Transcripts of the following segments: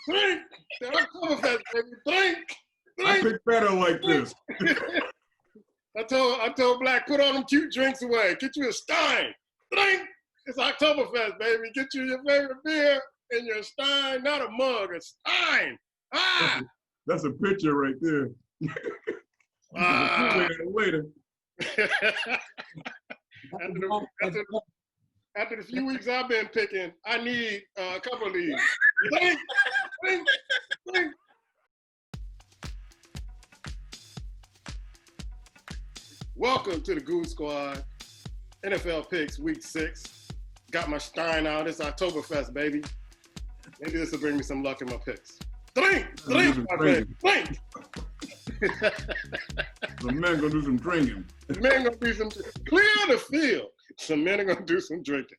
Drink. Oktoberfest, baby. Drink. I pick better like this. I told Black, put all them cute drinks away. Get you a Stein. Drink. It's Oktoberfest, baby. Get you your favorite beer and your Stein, not a mug, a Stein. Ah! That's a picture right there. Later. After the few weeks I've been picking, I need a couple of these. Drink. Welcome to the Goon Squad. NFL picks week 6. Got my Stein out. It's Oktoberfest, baby. Maybe this will bring me some luck in my picks. Drink, my friend. Drink. The men gonna do some drinking. The men gonna do some clear the field. Some men are gonna do some drinking.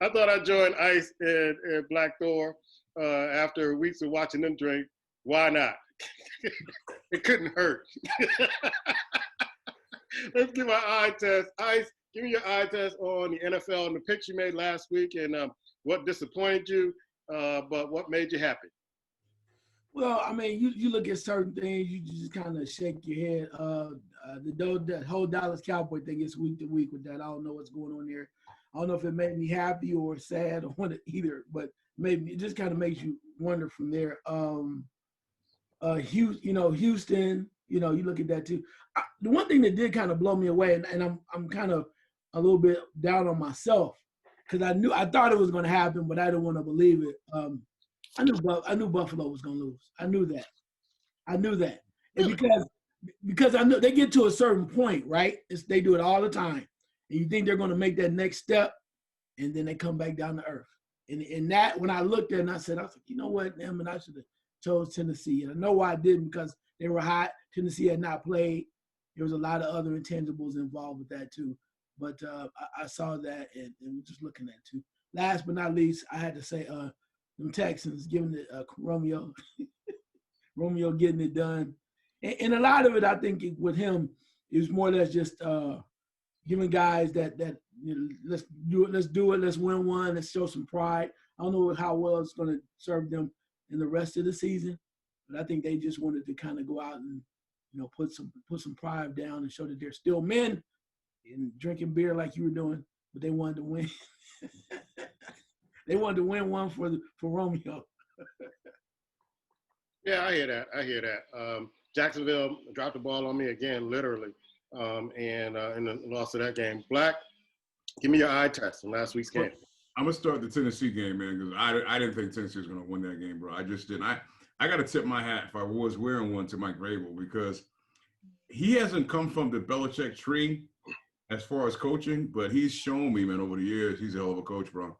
I thought I'd join Ice and Black Thor after weeks of watching them drink. Why not? It couldn't hurt. Let's give our eye test. Ice, give me your eye test on the NFL and the picks you made last week and what disappointed you, but what made you happy? Well, I mean, you look at certain things, you just kind of shake your head. The whole Dallas Cowboy thing is week to week with that. I don't know what's going on there. I don't know if it made me happy or sad or either, but maybe it just kind of makes you wonder from there. Houston, you look at that too. The one thing that did kind of blow me away, and I'm kind of a little bit down on myself because I thought it was going to happen, but I didn't want to believe it. I knew Buffalo was going to lose. I knew that. And because I know they get to a certain point, right? They do it all the time. And you think they're going to make that next step, and then they come back down to earth. And that, when I looked at it, I was like, you know what, damn it, I should have chose Tennessee. And I know why I didn't, because they were hot. Tennessee had not played. There was a lot of other intangibles involved with that too. But I saw that, and we're just looking at it too. Last but not least, I had to say them Texans giving it Romeo getting it done. And a lot of it, I think, with him is more or less just giving guys that let's do it, let's win one, let's show some pride. I don't know how well it's going to serve them in the rest of the season, but I think they just wanted to kind of go out and put some pride down and show that they're still men and drinking beer like you were doing, but they wanted to win. They wanted to win one for Romeo. Yeah, I hear that. Jacksonville dropped the ball on me again, literally, and in the loss of that game. Black, give me your eye test from last week's game. I'm gonna start the Tennessee game, man, because I didn't think Tennessee was gonna win that game, bro. I just didn't. I got to tip my hat if I was wearing one to Mike Vrabel, because he hasn't come from the Belichick tree as far as coaching, but he's shown me, man, over the years, he's a hell of a coach, bro.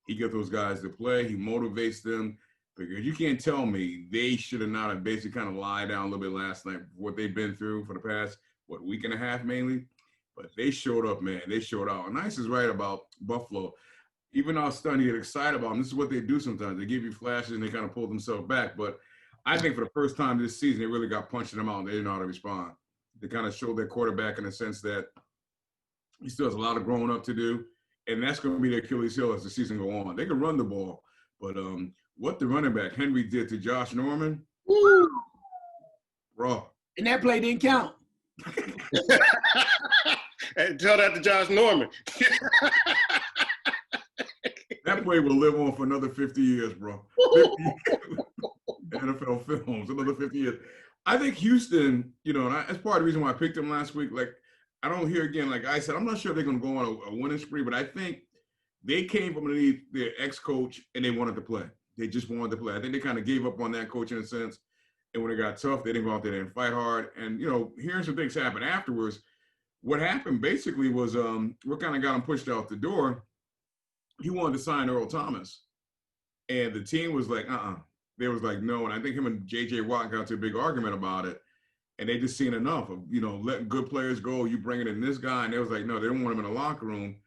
He gets those guys to play. He motivates them, because you can't tell me they should have not have basically kind of lied down a little bit last night, what they've been through for the past, week and a half mainly. But they showed up, man. They showed out. And Nice is right about Buffalo. Even though I was starting to get excited about them, this is what they do sometimes. They give you flashes and they kind of pull themselves back. But I think for the first time this season, they really got punched in the mouth and they didn't know how to respond. They kind of showed their quarterback in the sense that he still has a lot of growing up to do. And that's going to be their Achilles heel as the season go on. They can run the ball. But what the running back Henry did to Josh Norman, woo, bro. And that play didn't count. Hey, tell that to Josh Norman. That play will live on for another 50 years, bro. 50 NFL films, another 50 years. I think Houston, and that's part of the reason why I picked them last week. Like, I don't hear again, like I said, I'm not sure they're going to go on a winning spree, but I think they came from underneath their ex-coach and they wanted to play. They just wanted to play. I think they kind of gave up on that coach in a sense. And when it got tough, they didn't go out there and fight hard. And, hearing some things happen afterwards, what happened basically was what kind of got him pushed out the door. He wanted to sign Earl Thomas. And the team was like, They was like, no. And I think him and J.J. Watt got into a big argument about it. And they just seen enough of, letting good players go. You bringing in this guy. And they was like, no, they don't want him in the locker room.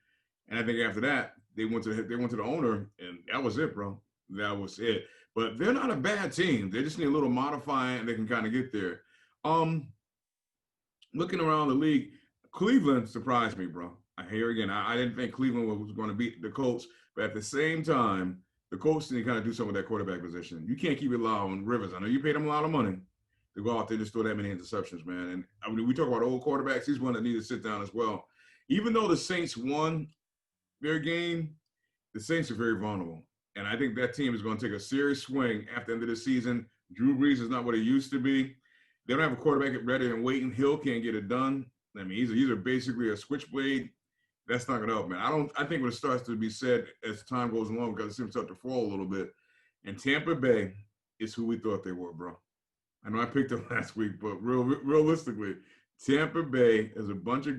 And I think after that, they went to the owner, and that was it, bro. That was it. But they're not a bad team. They just need a little modifying, and they can kind of get there. Looking around the league, Cleveland surprised me, bro. I didn't think Cleveland was going to beat the Colts, but at the same time, the coach need to kind of do something with that quarterback position. You can't keep relying on Rivers. I know you paid him a lot of money to go out there and just throw that many interceptions, man. And I mean, we talk about old quarterbacks. He's one that needs to sit down as well. Even though the Saints won their game, the Saints are very vulnerable. And I think that team is going to take a serious swing after the end of the season. Drew Brees is not what he used to be. They don't have a quarterback ready and waiting. Hill can't get it done. I mean, he's basically a switchblade. That's not going to help, man. I think when it starts to be said as time goes along, because it seems to start to fall a little bit. And Tampa Bay is who we thought they were, bro. I know I picked them last week, but realistically, Tampa Bay is a bunch of,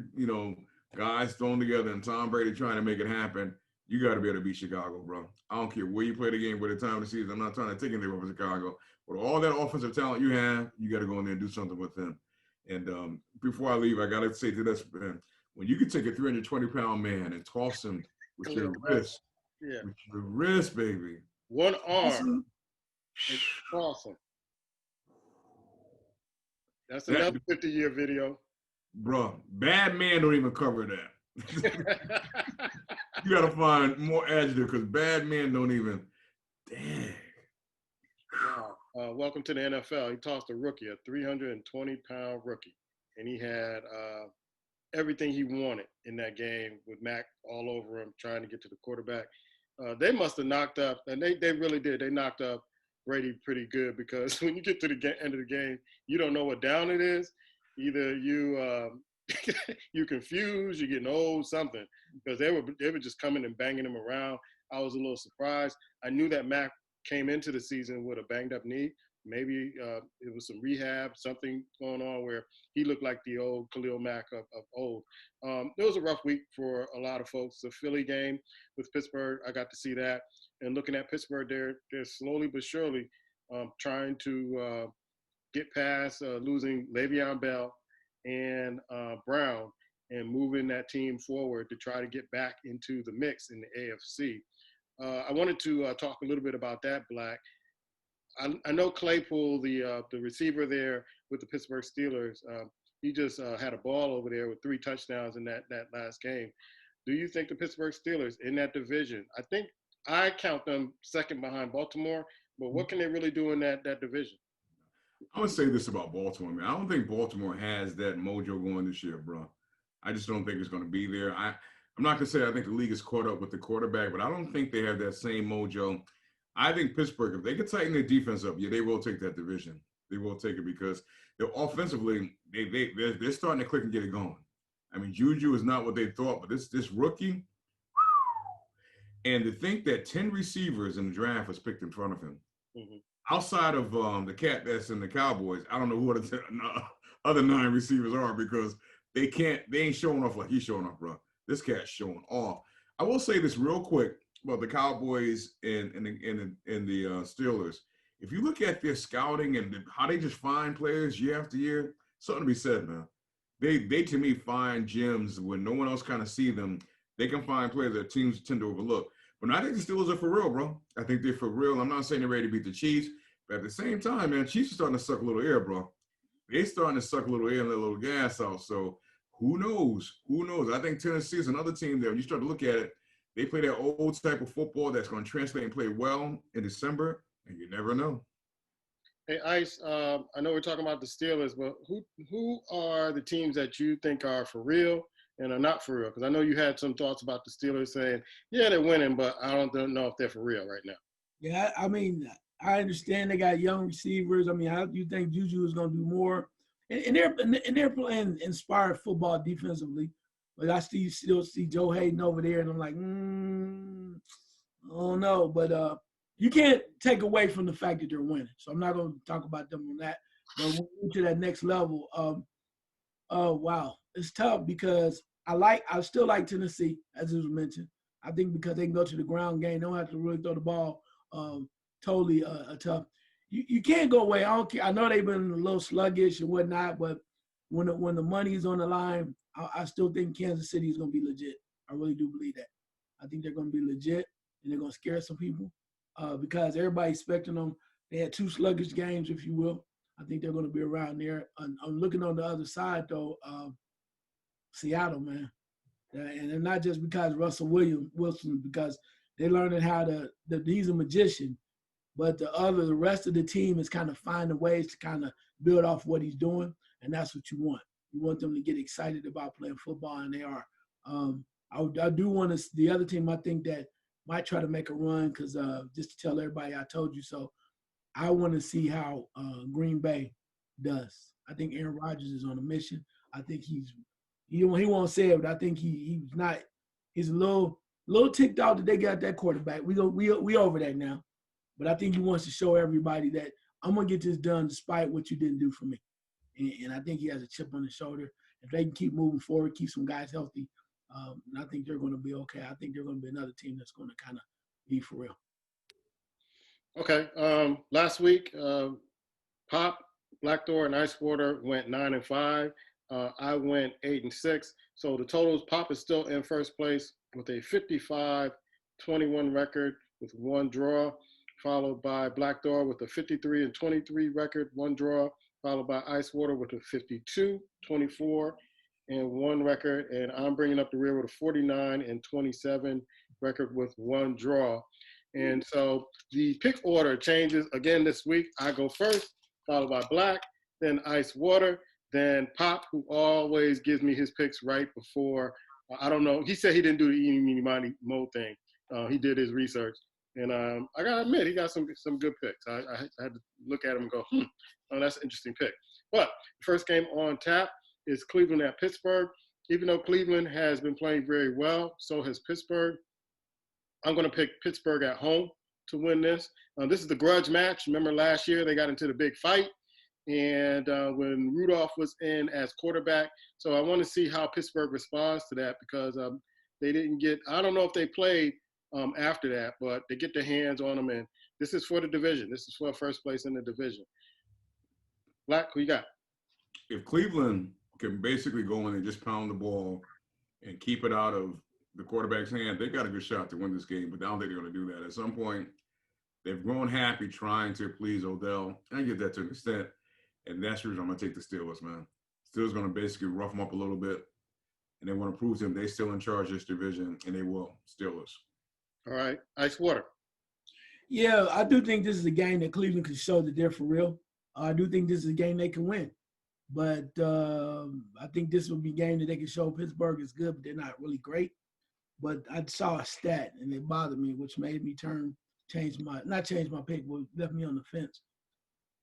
guys thrown together and Tom Brady trying to make it happen. You got to be able to beat Chicago, bro. I don't care where you play the game, what the time of the season. I'm not trying to take anything over Chicago. But all that offensive talent you have, you got to go in there and do something with them. And before I leave, I got to say to this, man, when you can take a 320-pound man and toss him with your wrist, baby. One arm. It's awesome. That's another 50-year video. Bro, bad man don't even cover that. You got to find more adjective because bad men don't even. Dang. Wow. Welcome to the NFL. He tossed a rookie, a 320-pound rookie, and he had everything he wanted in that game with Mac all over him trying to get to the quarterback. They must have knocked up, and they really did. They knocked up Brady pretty good because when you get to the end of the game, you don't know what down it is. Either you're confused, you're getting old, something, because they were just coming and banging him around. I was a little surprised. I knew that Mac came into the season with a banged up knee. Maybe it was some rehab, something going on where he looked like the old Khalil Mack of old. It was a rough week for a lot of folks. The Philly game with Pittsburgh, I got to see that. And looking at Pittsburgh, they're slowly but surely trying to get past losing Le'Veon Bell and Brown and moving that team forward to try to get back into the mix in the AFC. I wanted to talk a little bit about that, Black. I know Claypool, the receiver there with the Pittsburgh Steelers, he just had a ball over there with 3 touchdowns in that last game. Do you think the Pittsburgh Steelers in that division, I think I count them second behind Baltimore, but what can they really do in that division? I'm going to say this about Baltimore, man. I don't think Baltimore has that mojo going this year, bro. I just don't think it's going to be there. I'm not going to say I think the league is caught up with the quarterback, but I don't think they have that same mojo. I think Pittsburgh, if they can tighten their defense up, they will take that division. They will take it because they're offensively, they're starting to click and get it going. I mean, Juju is not what they thought, but this rookie, and to think that 10 receivers in the draft was picked in front of him. Mm-hmm. Outside of the cat that's in the Cowboys, I don't know who the other 9 receivers are because they ain't showing off like he's showing off, bro. This cat's showing off. I will say this real quick about the Cowboys and the Steelers. If you look at their scouting and how they just find players year after year, something to be said, man. They to me find gems when no one else kind of see them. They can find players that teams tend to overlook. But I think the Steelers are for real, bro. I think they're for real. I'm not saying they're ready to beat the Chiefs, but at the same time, man, Chiefs are starting to suck a little air, bro. They're starting to suck a little air and let a little gas out. So who knows? Who knows? I think Tennessee is another team that when you start to look at it, they play that old type of football that's going to translate and play well in December, and you never know. Hey, Ice, I know we're talking about the Steelers, but who are the teams that you think are for real and are not for real? Because I know you had some thoughts about the Steelers saying, yeah, they're winning, but I don't know if they're for real right now. Yeah, I mean, I understand they got young receivers. I mean, how do you think Juju is going to do more? And they're playing inspired football defensively. But I still see Joe Hayden over there, and I'm like, I don't know. But you can't take away from the fact that they're winning. So I'm not going to talk about them on that. But when we get to that next level, wow, it's tough because I still like Tennessee, as it was mentioned. I think because they can go to the ground game, they don't have to really throw the ball totally tough. You can't go away. I don't care. I know they've been a little sluggish and whatnot, but when the money is on the line, I still think Kansas City is going to be legit. I really do believe that. I think they're going to be legit, and they're going to scare some people because everybody's expecting them. They had 2 sluggish games, if you will. I think they're going to be around there. I'm looking on the other side, though, Seattle, man. And not just because Russell Wilson, because They're learning how he's a magician, but the rest of the team is kind of finding ways to kind of build off what he's doing, and that's what you want. You want them to get excited about playing football, and they are. I do want to. The other team I think that might try to make a run because just to tell everybody I told you so. I want to see how Green Bay does. I think Aaron Rodgers is on a mission. I think he won't say it, but I think he's not. He's a little ticked off that they got that quarterback. We over that now, but I think he wants to show everybody that I'm gonna get this done despite what you didn't do for me. And I think he has a chip on his shoulder. If they can keep moving forward, keep some guys healthy, I think they're going to be okay. I think they're going to be another team that's going to kind of be for real. Okay. Last week, Pop, Blackdoor, and Icewater went 9-5. I went 8-6. So the totals, Pop is still in first place with a 55-21 record with one draw, followed by Blackdoor with a 53-23 record, one draw, followed by Icewater with a 52-24 and one record. And I'm bringing up the rear with a 49-27 record with one draw. And so the pick order changes again this week. I go first, followed by Black, then Icewater, then Pop, who always gives me his picks right before. I don't know. He said he didn't do the eeny, meeny, miny, mo thing. He did his research. And I got to admit, he got some good picks. I had to look at him and go, oh, that's an interesting pick. But the first game on tap is Cleveland at Pittsburgh. Even though Cleveland has been playing very well, so has Pittsburgh. I'm going to pick Pittsburgh at home to win this. This is the grudge match. Remember last year they got into the big fight, and when Rudolph was in as quarterback. So I want to see how Pittsburgh responds to that because they didn't get – I don't know if they played after that, but they get their hands on them, and this is for the division. This is for first place in the division. Black, who you got? If Cleveland can basically go in and just pound the ball and keep it out of the quarterback's hand, they got a good shot to win this game, but I don't think they're going to do that. At some point, they've grown happy trying to please Odell. I get that to an extent, and that's the reason I'm going to take the Steelers, man. Steelers going to basically rough them up a little bit, and they want to prove to them they're still in charge of this division, and they will. Steelers. All right. Icewater. Yeah, I do think this is a game that Cleveland can show that they're for real. I do think this is a game they can win. But I think this will be a game that they can show Pittsburgh is good, but they're not really great. But I saw a stat, and it bothered me, which made me change my pick, but left me on the fence.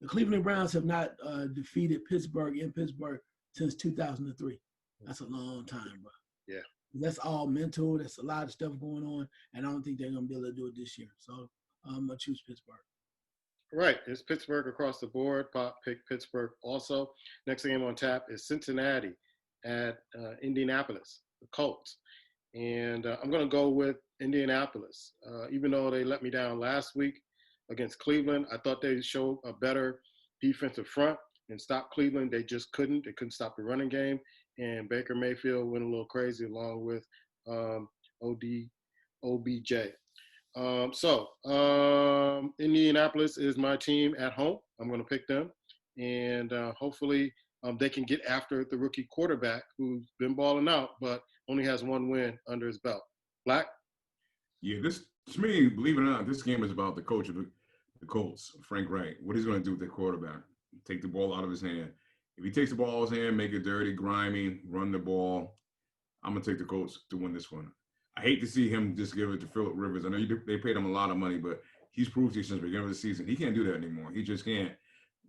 The Cleveland Browns have not defeated Pittsburgh in Pittsburgh since 2003. That's a long time, bro. Yeah. That's all mental. That's a lot of stuff going on, and I don't think they're going to be able to do it this year. So I'm going to choose Pittsburgh. Right. It's Pittsburgh across the board. Pop picked Pittsburgh also. Next game on tap is Cincinnati at Indianapolis, the Colts. And I'm going to go with Indianapolis. Even though they let me down last week against Cleveland, I thought they'd show a better defensive front and stop Cleveland. They just couldn't. They couldn't stop the running game. And Baker Mayfield went a little crazy along with OBJ. Indianapolis is my team at home. I'm going to pick them. And hopefully they can get after the rookie quarterback who's been balling out, but only has one win under his belt. Black? Yeah, to me, believe it or not, this game is about the coach of the Colts, Frank Reich. What he's going to do with the quarterback. Take the ball out of his hand. If he takes the ball out of his hand, make it dirty, grimy, run the ball, I'm going to take the Colts to win this one. I hate to see him just give it to Phillip Rivers. I know they paid him a lot of money, but he's proved since the beginning of the season he can't do that anymore. He just can't.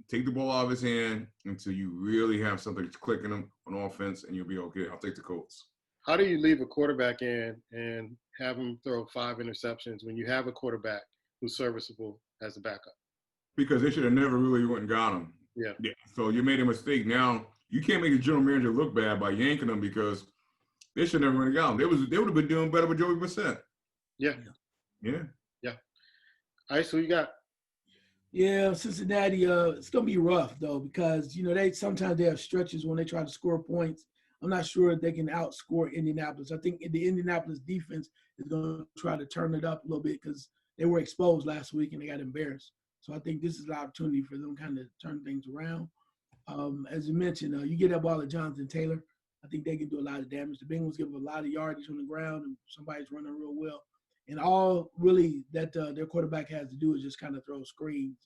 Take the ball out of his hand until you really have something clicking him on offense, and you'll be okay. I'll take the Colts. How do you leave a quarterback in and have him throw 5 interceptions when you have a quarterback who's serviceable as a backup? Because they should have never really went and got him. Yeah. So you made a mistake. Now you can't make the general manager look bad by yanking him because they should never have got him. They would have been doing better with Joey Brissett. Yeah. Yeah. Yeah. All right, so you got. Yeah, Cincinnati. It's gonna be rough though because they sometimes they have stretches when they try to score points. I'm not sure if they can outscore Indianapolis. I think the Indianapolis defense is going to try to turn it up a little bit because they were exposed last week and they got embarrassed. So I think this is an opportunity for them kind of turn things around. As you mentioned, you get that ball to Jonathan Taylor. I think they can do a lot of damage. The Bengals give a lot of yardage on the ground and somebody's running real well. And all really that their quarterback has to do is just kind of throw screens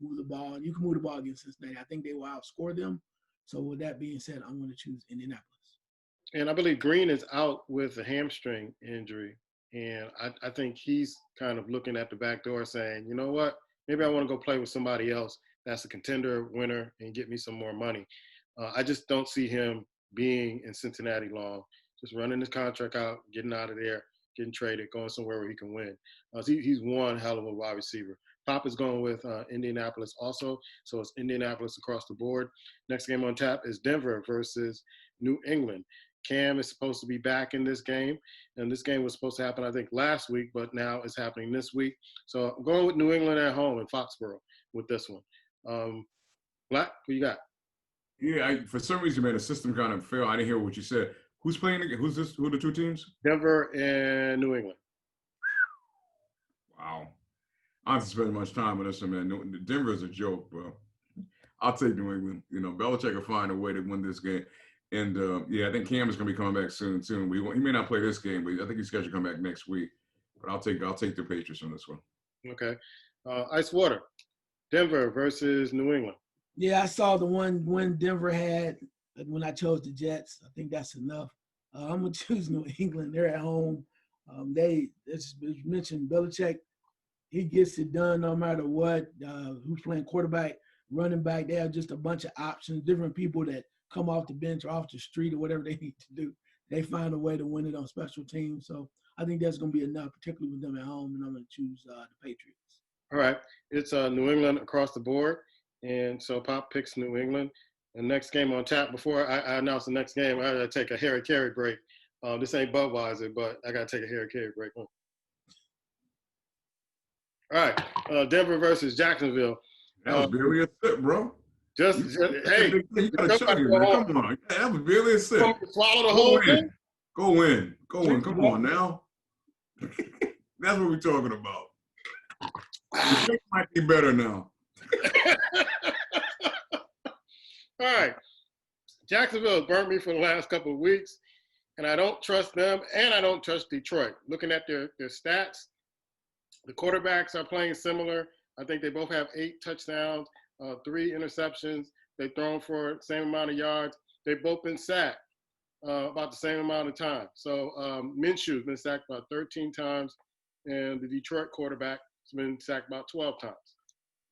and move the ball. And you can move the ball against Cincinnati. I think they will outscore them. So with that being said, I'm going to choose Indianapolis. And I believe Green is out with a hamstring injury. And I think he's kind of looking at the back door saying, you know what, maybe I want to go play with somebody else that's a contender, winner, and get me some more money. I just don't see him being in Cincinnati long, just running his contract out, getting out of there, getting traded, going somewhere where he can win. He's one hell of a wide receiver. Pop is going with Indianapolis also, so it's Indianapolis across the board. Next game on tap is Denver versus New England. Cam is supposed to be back in this game, and this game was supposed to happen, I think, last week, but now it's happening this week. So I'm going with New England at home in Foxborough with this one. Black, who you got? Yeah, for some reason, man, the system kind of failed. I didn't hear what you said. Who's playing again? Who's this? Who are the two teams? Denver and New England. Wow. I don't have to spend much time with this one, man. Denver is a joke, bro. I'll take New England. You know, Belichick will find a way to win this game. And, yeah, I think Cam is going to be coming back soon. He may not play this game, but I think he's scheduled to come back next week. But I'll take the Patriots on this one. Okay. Ice Water, Denver versus New England. Yeah, I saw the one when Denver had when I chose the Jets. I think that's enough. I'm going to choose New England. They're at home. As mentioned, Belichick, he gets it done no matter what. Who's playing quarterback, running back. They have just a bunch of options, different people that come off the bench or off the street or whatever they need to do. They find a way to win it on special teams. So I think that's going to be enough, particularly with them at home, and I'm going to choose the Patriots. All right. It's New England across the board, and so Pop picks New England. The next game on tap, before I announce the next game, I got to take a Harry Carey break. This ain't Budweiser, but I got to take a Harry Carey break. All right. Denver versus Jacksonville. That was barely a sip, bro. Just hey, you gotta chug it, man. Come on. That was barely a sip. Swallow the whole thing. Go in. Come on now. That's what we're talking about. The drink might be better now. All right. Jacksonville has burnt me for the last couple of weeks, and I don't trust them, and I don't trust Detroit. Looking at their stats, the quarterbacks are playing similar. I think they both have 8 touchdowns, 3 interceptions. They've thrown for the same amount of yards. They've both been sacked about the same amount of time. So Minshew has been sacked about 13 times, and the Detroit quarterback has been sacked about 12 times.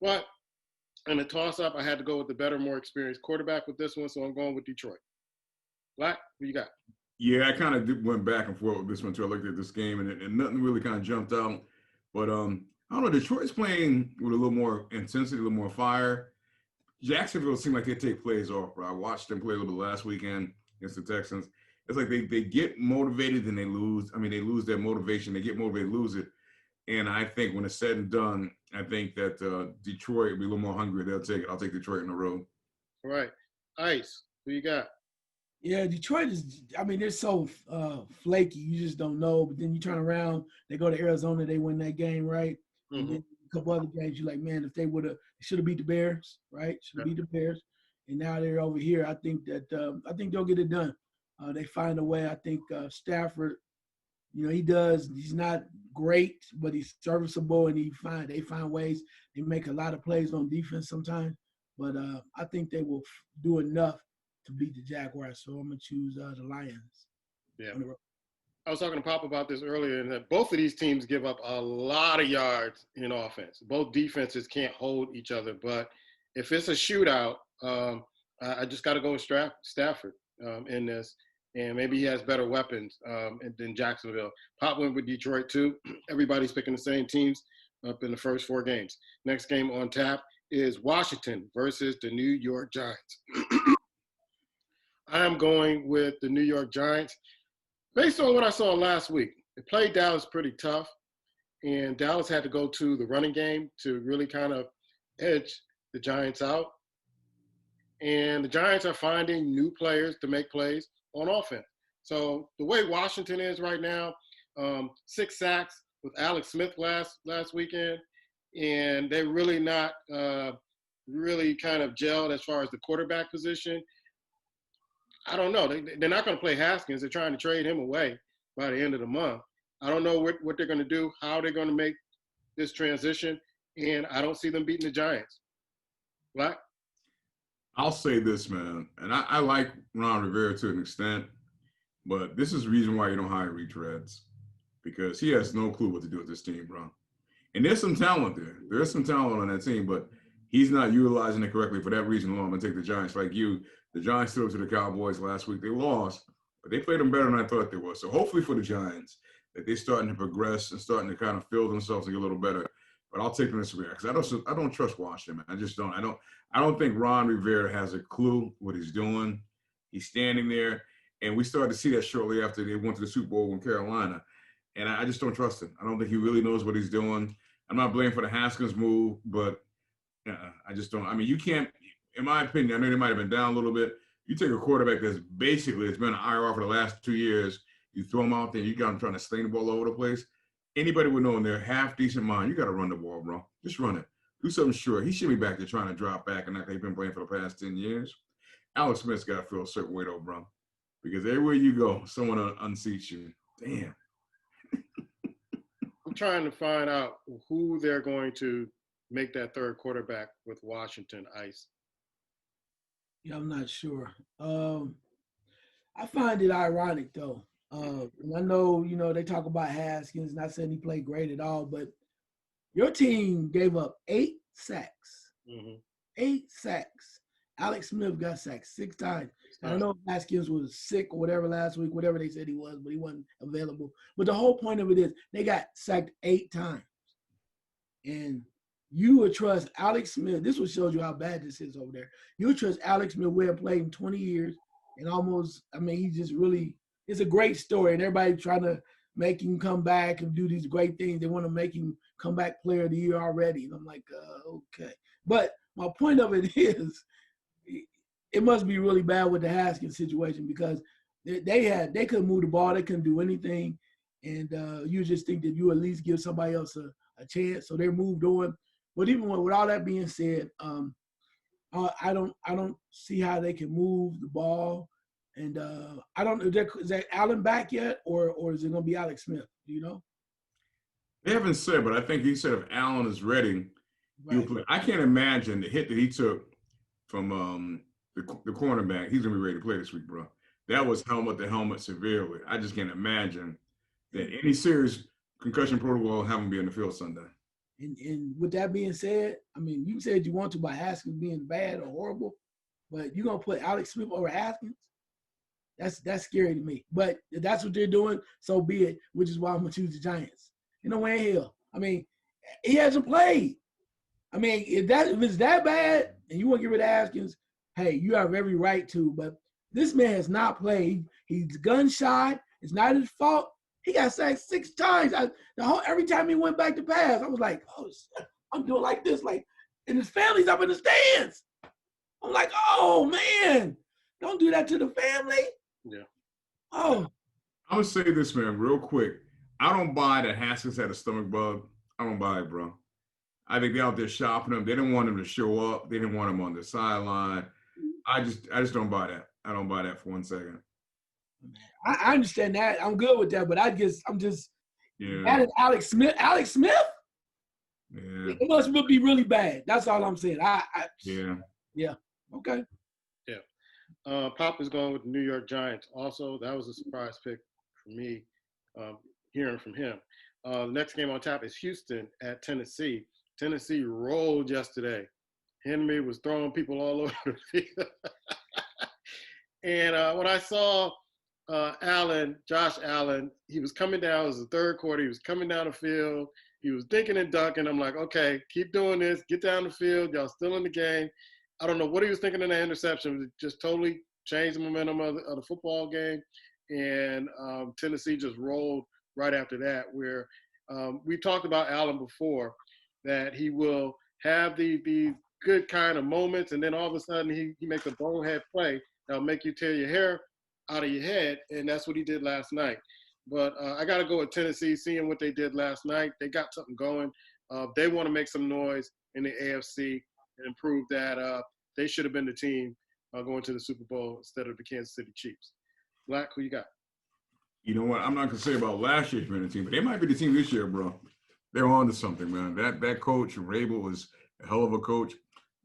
But in the toss-up, I had to go with the better, more experienced quarterback with this one, so I'm going with Detroit. Black, what you got? Yeah, I kind of went back and forth with this one, too. I looked at this game, and nothing really kind of jumped out. But I don't know, Detroit's playing with a little more intensity, a little more fire. Jacksonville seemed like they take plays off, bro. I watched them play a little bit last weekend against the Texans. It's like they get motivated and they lose. I mean, they lose their motivation. They get motivated, lose it. And I think when it's said and done, I think that Detroit will be a little more hungry. They'll take it. I'll take Detroit in the road. All right. Ice, who you got? Yeah, Detroit is, I mean, they're so flaky. You just don't know. But then you turn around, they go to Arizona, they win that game, right? Mm-hmm. And then a couple other games, you're like, man, if they should have beat the Bears, right? Should have beat the Bears. And now they're over here. I think they'll get it done. They find a way. I think Stafford, you know, he's not great, but he's serviceable, and they find ways. They make a lot of plays on defense sometimes. But I think they will do enough to beat the Jaguars, so I'm going to choose the Lions. Yeah. I was talking to Pop about this earlier, and that both of these teams give up a lot of yards in offense. Both defenses can't hold each other, but if it's a shootout, I just got to go with Stafford in this, and maybe he has better weapons than Jacksonville. Pop went with Detroit, too. Everybody's picking the same teams up in the first 4 games. Next game on tap is Washington versus the New York Giants. I am going with the New York Giants. Based on what I saw last week, they played Dallas pretty tough, and Dallas had to go to the running game to really kind of edge the Giants out. And the Giants are finding new players to make plays on offense. So the way Washington is right now, 6 sacks with Alex Smith last weekend, and they're really not really kind of gelled as far as the quarterback position. I don't know. They're not going to play Haskins. They're trying to trade him away by the end of the month. I don't know what they're going to do, how they're going to make this transition, and I don't see them beating the Giants. Black? I'll say this, man, and I like Ron Rivera to an extent, but this is the reason why you don't hire retreads, because he has no clue what to do with this team, bro. And there's some talent there. There's some talent on that team, but he's not utilizing it correctly. For that reason alone, I'm going to take the Giants. Like you, the Giants threw to the Cowboys last week. They lost, but they played them better than I thought they were. So hopefully for the Giants, that they're starting to progress and starting to kind of feel themselves to get a little better. But I'll take them this week because I don't trust Washington, man. I just don't. I don't think Ron Rivera has a clue what he's doing. He's standing there, and we started to see that shortly after they went to the Super Bowl in Carolina. And I just don't trust him. I don't think he really knows what he's doing. I'm not blaming for the Haskins move, but I just don't. I mean, you can't, in my opinion, I know they might have been down a little bit. You take a quarterback that's basically, it's been an IR for the last 2 years. You throw him out there, you got him trying to sling the ball all over the place. Anybody would know in their half decent mind, you got to run the ball, bro. Just run it. Do something short. He should be back there trying to drop back and like they've been playing for the past 10 years. Alex Smith's got to feel a certain way, though, bro. Because everywhere you go, someone unseats you. Damn. I'm trying to find out who they're going to make that third quarterback with Washington Ice. Yeah, I'm not sure. I find it ironic though. And I know, they talk about Haskins, not saying he played great at all, but your team gave up 8 sacks. Mm-hmm. 8 sacks. Alex Smith got sacked 6 times. And I know Haskins was sick or whatever last week, whatever they said he was, but he wasn't available. But the whole point of it is they got sacked 8 times. And you would trust Alex Smith. This would show you how bad this is over there. You would trust Alex Smith. We have played in 20 years. And almost, he just really, it's a great story. And everybody trying to make him come back and do these great things. They want to make him comeback player of the year already. And I'm like, okay. But my point of it is, it must be really bad with the Haskins situation because they couldn't move the ball. They couldn't do anything. And you just think that you at least give somebody else a chance. So they moved on. But even with all that being said, I don't see how they can move the ball. And I don't know, is that Allen back yet or is it going to be Alex Smith? Do you know? They haven't said, but I think he said if Allen is ready, he'll play. I can't imagine the hit that he took from the cornerback. He's going to be ready to play this week, bro. That was helmet to helmet severely. I just can't imagine that any serious concussion protocol have him be in the field Sunday. And with that being said, you said you want to by Haskins being bad or horrible, but you're going to put Alex Smith over Haskins? That's scary to me. But if that's what they're doing, so be it, which is why I'm going to choose the Giants. No way in hell. He hasn't played. If it's that bad and you want to get rid of Haskins, hey, you have every right to. But this man has not played. He's gun shy. It's not his fault. He got sacked 6 times. Every time he went back to pass, I was like, oh, shit, I'm doing like this. And his family's up in the stands. I'm like, oh, man, don't do that to the family. Yeah. Oh. I'm going to say this, man, real quick. I don't buy that Haskins had a stomach bug. I don't buy it, bro. I think they're out there shopping him. They didn't want him to show up. They didn't want him on the sideline. I just don't buy that. I don't buy that for 1 second. I understand that. I'm good with that, but I'm just yeah. Alex Smith. Alex Smith? Yeah. It must be really bad. That's all I'm saying. Yeah. Okay. Yeah. Pop is going with the New York Giants. Also, that was a surprise pick for me, hearing from him. The next game on tap is Houston at Tennessee. Tennessee rolled yesterday. Henry was throwing people all over the field. And when I saw Josh Allen, he was coming down. It was the third quarter. He was coming down the field. He was dinking and dunking. I'm like, okay, keep doing this. Get down the field. Y'all still in the game. I don't know what he was thinking in that interception. It just totally changed the momentum of the football game. And Tennessee just rolled right after that, where we talked about Allen before, that he will have the good kind of moments, and then all of a sudden he makes a bonehead play that'll make you tear your hair out of your head, and that's what he did last night. But I got to go with Tennessee, seeing what they did last night. They got something going. They want to make some noise in the AFC and prove that they should have been the team going to the Super Bowl instead of the Kansas City Chiefs. Black, who you got? You know what? I'm not gonna say about last year's winning team, but they might be the team this year, bro. They're on to something, man. That coach, Rabel, is a hell of a coach.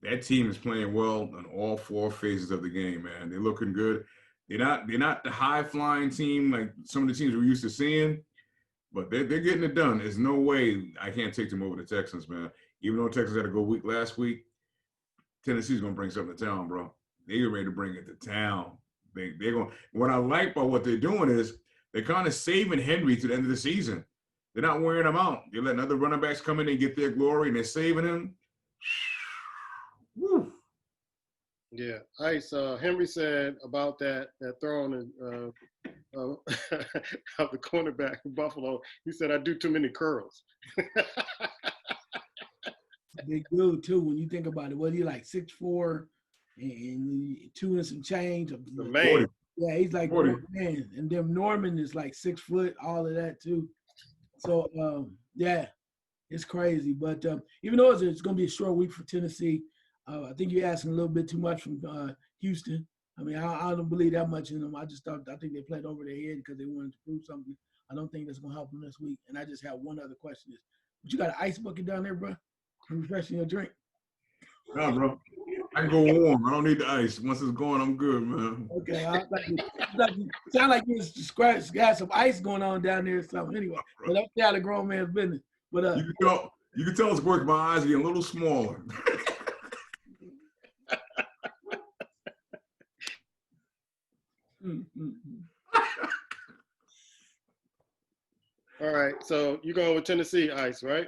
That team is playing well on all four phases of the game, man. They're looking good. They're not the high flying team like some of the teams we're used to seeing, but they're getting it done. There's no way I can't take them over the Texans, man. Even though Texas had a good week last week, Tennessee's gonna bring something to town, bro. They're ready to bring it to town. They're going. What I like about what they're doing is they're kind of saving Henry to the end of the season. They're not wearing him out. They're letting other running backs come in and get their glory, and they're saving him. Woo. Yeah, Ice. Henry said about that throwing of the cornerback in Buffalo. He said, "I do too many curls." Big dude too. When you think about it, what he like 6'4", and 2 and some change. The man. Yeah, he's like 40. man. And then Norman is like 6 foot, all of that too. So yeah, it's crazy. But even though it's going to be a short week for Tennessee, I think you're asking a little bit too much from Houston. I mean, I don't believe that much in them. I think they played over their head because they wanted to prove something. I don't think that's going to help them this week. And I just have one other question: but you got an ice bucket down there, bro? Refreshing your drink? Nah, bro. I can go warm. I don't need the ice. Once it's gone, I'm good, man. Okay, sound like you got some ice going on down there or something. Anyway, but that's out of grown man's business. But you can tell it's working. My eyes are getting a little smaller. All right, so you going with Tennessee, Ice, right?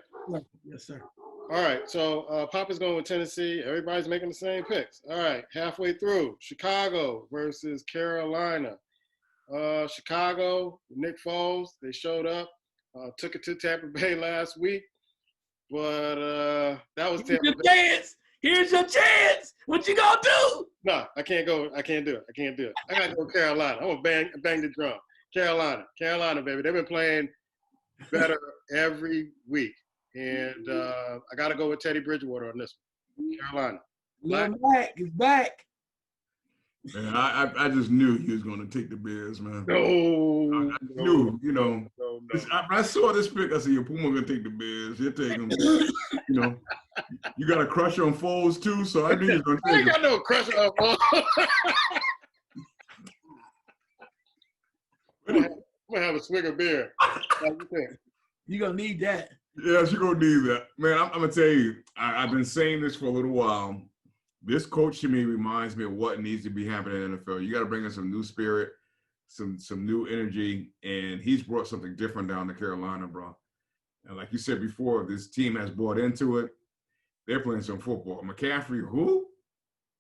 Yes, sir. All right, so Papa's going with Tennessee. Everybody's making the same picks. All right, halfway through, Chicago versus Carolina. Chicago, Nick Foles, they showed up, took it to Tampa Bay last week, but that was Tampa Bay. Here's your chance. What you gonna do? No, I can't go. I can't do it. I gotta go Carolina. I'm gonna bang the drum. Carolina, baby. They've been playing better every week. And I got to go with Teddy Bridgewater on this one. Carolina. Mac is back. Man, I just knew he was going to take the Bears, man. No. I knew, you know. No. I saw this pick. I said, your Puma going to take the Bears. He'll take them. You know, you got a crush on Foles, too, so I knew he was going to take I ain't got no crush on Foles. I'm going to have a swig of beer. You're going to need that. Yes, you're going to need that. Man, I'm going to tell you, I've been saying this for a little while. This coach to me reminds me of what needs to be happening in the NFL. You got to bring in some new spirit, some new energy, and he's brought something different down to Carolina, bro. And like you said before, this team has bought into it. They're playing some football. McCaffrey, who?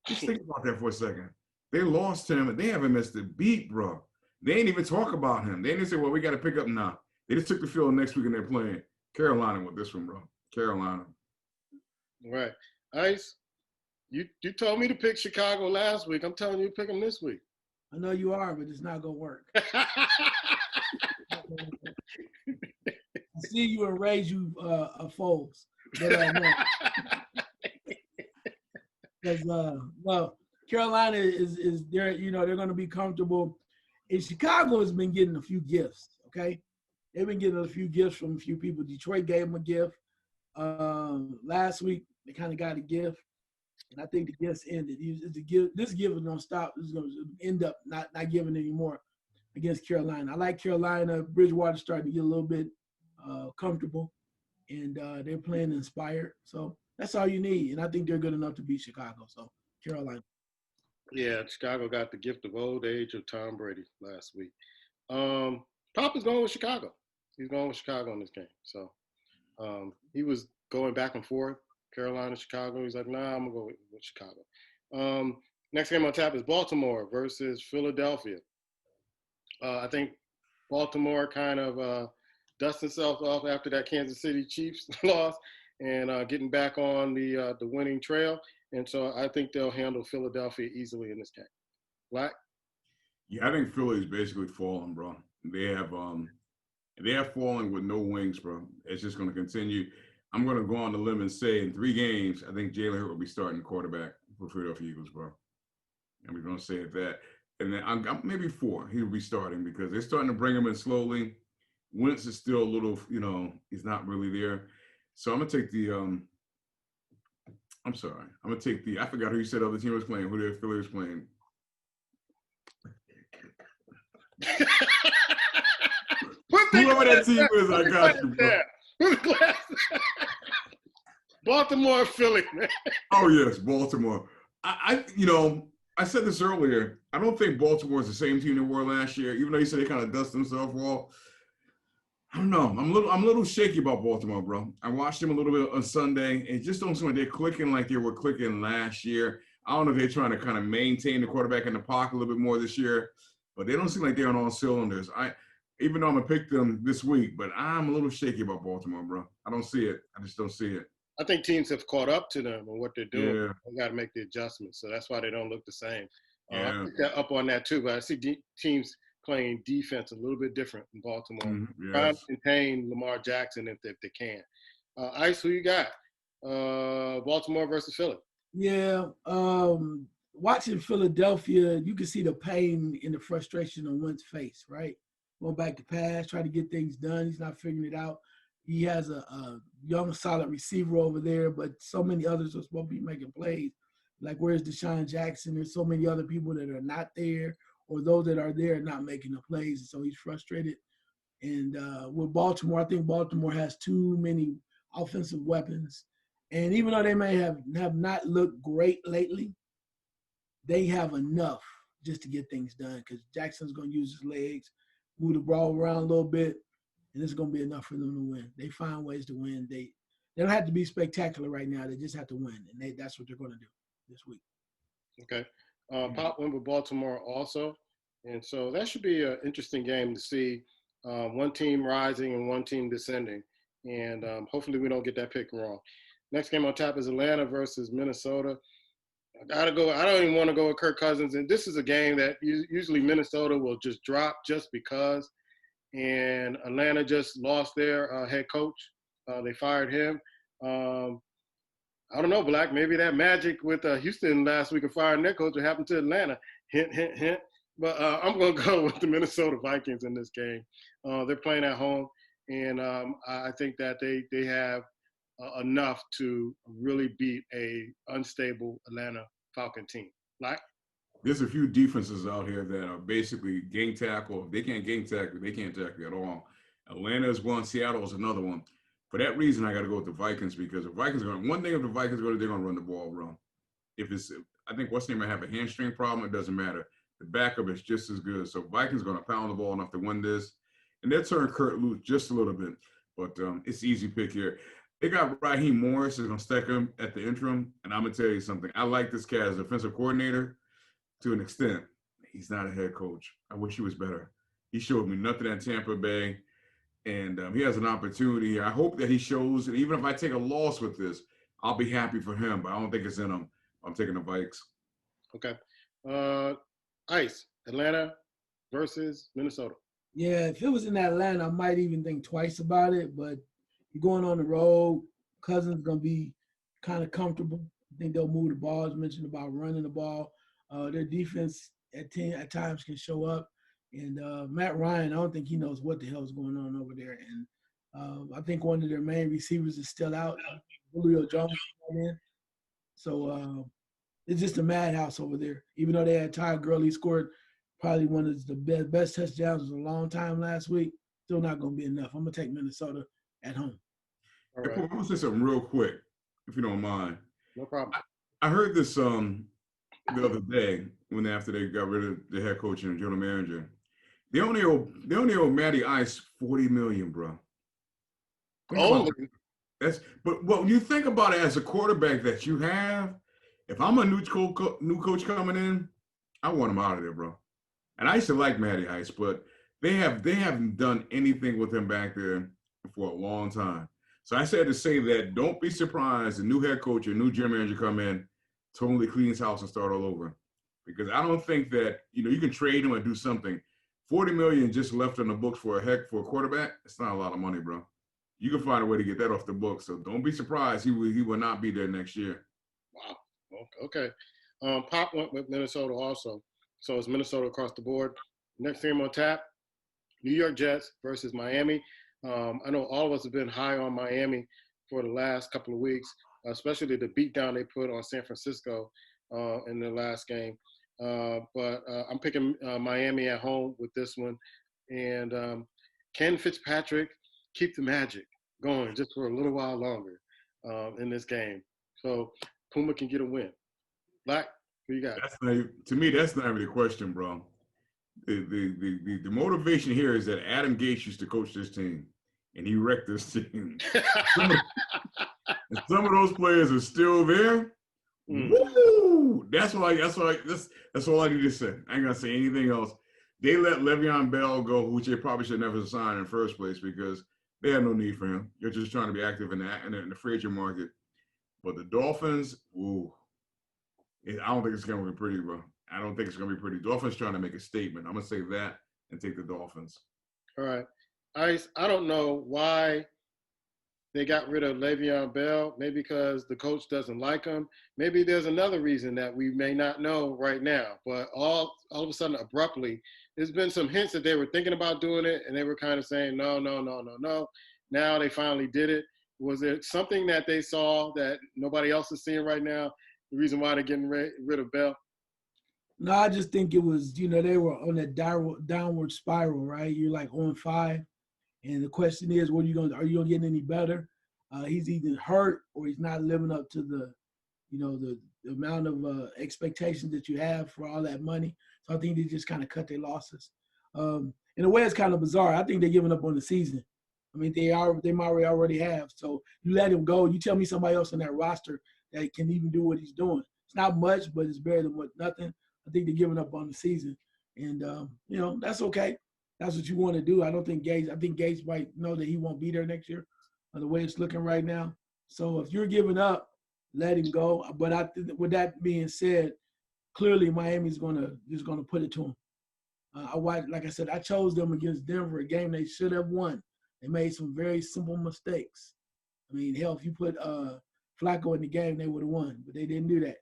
Just think about that for a second. They lost him, and they haven't missed a beat, bro. They ain't even talk about him. They didn't say, well, we got to pick up now. They just took the field next week, and they're playing. Carolina with this one, bro. Carolina. Right. Ice, you told me to pick Chicago last week. I'm telling you to pick them this week. I know you are, but it's not going to work. I see you and raise you Foles. Because, well, Carolina is there, you know, they're going to be comfortable. And Chicago has been getting a few gifts, okay? They've been getting a few gifts from a few people. Detroit gave them a gift. Last week, they kind of got a gift. And I think the gifts ended. This gift is going to stop. This is going to end up not giving anymore against Carolina. I like Carolina. Bridgewater starting to get a little bit comfortable. And they're playing inspired. So that's all you need. And I think they're good enough to beat Chicago. So Carolina. Yeah, Chicago got the gift of old age of Tom Brady last week. Papa's going with Chicago. He's going with Chicago in this game. So he was going back and forth, Carolina, Chicago. He's like, nah, I'm going to go with Chicago. Next game on tap is Baltimore versus Philadelphia. I think Baltimore kind of dust itself off after that Kansas City Chiefs loss and getting back on the winning trail. And so I think they'll handle Philadelphia easily in this game. Black? Yeah, I think Philly's basically fallen, bro. They are falling with no wings, bro. It's just going to continue. I'm going to go on the limb and say in 3 games, I think Jalen Hurts will be starting quarterback for Philadelphia Eagles, bro. And we're going to say that. And then I'm maybe 4. He'll be starting because they're starting to bring him in slowly. Wentz is still a little, he's not really there. So I'm gonna take the. I'm sorry. I'm gonna take the. I forgot who you said other team was playing. Who the Philly was playing. Whoever that team is, I got you, bro. Baltimore, Philly, man. Oh yes, Baltimore. I said this earlier. I don't think Baltimore is the same team they were last year. Even though you said they kind of dust themselves off. I don't know. I'm a little shaky about Baltimore, bro. I watched them a little bit on Sunday. It just don't seem like they're clicking like they were clicking last year. I don't know if they're trying to kind of maintain the quarterback in the pocket a little bit more this year, but they don't seem like they're on all cylinders. Even though I'm gonna pick them this week, but I'm a little shaky about Baltimore, bro. I don't see it. I just don't see it. I think teams have caught up to them and what they're doing. Yeah. They got to make the adjustments, so that's why they don't look the same. Yeah. I picked that up on that too, but I see teams playing defense a little bit different in Baltimore. Trying to contain Lamar Jackson if they can. Ice, who you got? Baltimore versus Philly. Yeah. Watching Philadelphia, you can see the pain and the frustration on Wentz's face, right? Going back to pass, trying to get things done. He's not figuring it out. He has a young, solid receiver over there, but so many others are supposed to be making plays. Like, where's Deshaun Jackson? There's so many other people that are not there, or those that are there not making the plays. And so he's frustrated. And with Baltimore, I think Baltimore has too many offensive weapons. And even though they may have not looked great lately, they have enough just to get things done because Jackson's going to use his legs, move the ball around a little bit, and it's going to be enough for them to win. They find ways to win. They don't have to be spectacular right now. They just have to win, and that's what they're going to do this week. Okay. Pop went with Baltimore also, and so that should be an interesting game to see one team rising and one team descending, and hopefully we don't get that pick wrong. Next game on tap is Atlanta versus Minnesota. I gotta go. I don't even want to go with Kirk Cousins, and this is a game that usually Minnesota will just drop just because. And Atlanta just lost their head coach. They fired him. I don't know, Black. Maybe that magic with Houston last week of firing their coach will happen to Atlanta. Hint, hint, hint. But I'm going to go with the Minnesota Vikings in this game. They're playing at home, and I think that they have enough to really beat a unstable Atlanta Falcon team. Black? There's a few defenses out here that are basically gang tackle. If they can't gang tackle, they can't tackle at all. Atlanta is one. Seattle is another one. For that reason, I got to go with the Vikings because the Vikings are going. One thing if the Vikings go, they're going to run the ball wrong. If it's, I think what's name might have a hamstring problem. It doesn't matter. The backup is just as good. So Vikings going to pound the ball enough to win this, and they'll turn Kurt loose just a little bit. But it's easy pick here. They got Raheem Morris is going to stack him at the interim, and I'm going to tell you something. I like this cat as offensive coordinator. To an extent, he's not a head coach. I wish he was better. He showed me nothing at Tampa Bay, and he has an opportunity here. I hope that he shows, and even if I take a loss with this, I'll be happy for him, but I don't think it's in him. I'm taking the Vikes. Okay. Ice, Atlanta versus Minnesota. Yeah, if it was in Atlanta, I might even think twice about it, but you're going on the road. Cousins going to be kind of comfortable. I think they'll move the ball, as mentioned about running the ball. Their defense at times can show up. And Matt Ryan, I don't think he knows what the hell is going on over there. And I think one of their main receivers is still out. Julio Jones is in. So it's just a madhouse over there. Even though they had Ty Gurley scored probably one of the best touchdowns in a long time last week, still not going to be enough. I'm going to take Minnesota at home. All right. I'm going to say something real quick, if you don't mind. No problem. I heard this the other day after they got rid of the head coach and general manager. They only owe Matty Ice $40 million, bro. But when you think about it as a quarterback that you have, if I'm a new coach coming in, I want him out of there, bro. And I used to like Matty Ice, but they haven't done anything with him back there for a long time. So I said to say that don't be surprised the new head coach or new general manager come in, totally clean his house and start all over. Because I don't think that, you can trade him and do something. $40 million just left on the books for a quarterback, it's not a lot of money, bro. You can find a way to get that off the books. So don't be surprised he will not be there next year. Wow. Okay. Pop went with Minnesota also. So it's Minnesota across the board. Next game on tap, New York Jets versus Miami. I know all of us have been high on Miami for the last couple of weeks, especially the beatdown they put on San Francisco in the last game. But I'm picking Miami at home with this one. And can Fitzpatrick keep the magic going just for a little while longer in this game? So Puma can get a win. Black, who you got? To me, that's not even a question, bro. The motivation here is that Adam Gase used to coach this team, and he wrecked this team. And some of those players are still there. Woo! That's all I need to say. I ain't gonna say anything else. They let Le'Veon Bell go, which they probably should never sign in the first place because they had no need for him. You're just trying to be active in the free agent market. But the Dolphins, I don't think it's gonna be pretty, bro. I don't think it's going to be pretty. Dolphins trying to make a statement. I'm going to say that and take the Dolphins. All right. I don't know why they got rid of Le'Veon Bell. Maybe because the coach doesn't like him. Maybe there's another reason that we may not know right now. But all of a sudden, abruptly, there's been some hints that they were thinking about doing it, and they were kind of saying, no. Now they finally did it. Was there something that they saw that nobody else is seeing right now? The reason why they're getting rid of Bell? No, I just think it was, they were on that downward spiral, right? You're like on 5. And the question is, are you going to get any better? He's either hurt or he's not living up to the amount of expectations that you have for all that money. So I think they just kind of cut their losses. In a way, it's kind of bizarre. I think they're giving up on the season. I mean, they might already have. So you let him go. You tell me somebody else on that roster that can even do what he's doing. It's not much, but it's better than nothing. I think they're giving up on the season. And, that's okay. That's what you want to do. I think Gase might know that he won't be there next year the way it's looking right now. So if you're giving up, let him go. But with that being said, clearly Miami's just gonna put it to him. Like I said, I chose them against Denver, a game they should have won. They made some very simple mistakes. I mean, hell, if you put Flacco in the game, they would have won, but they didn't do that.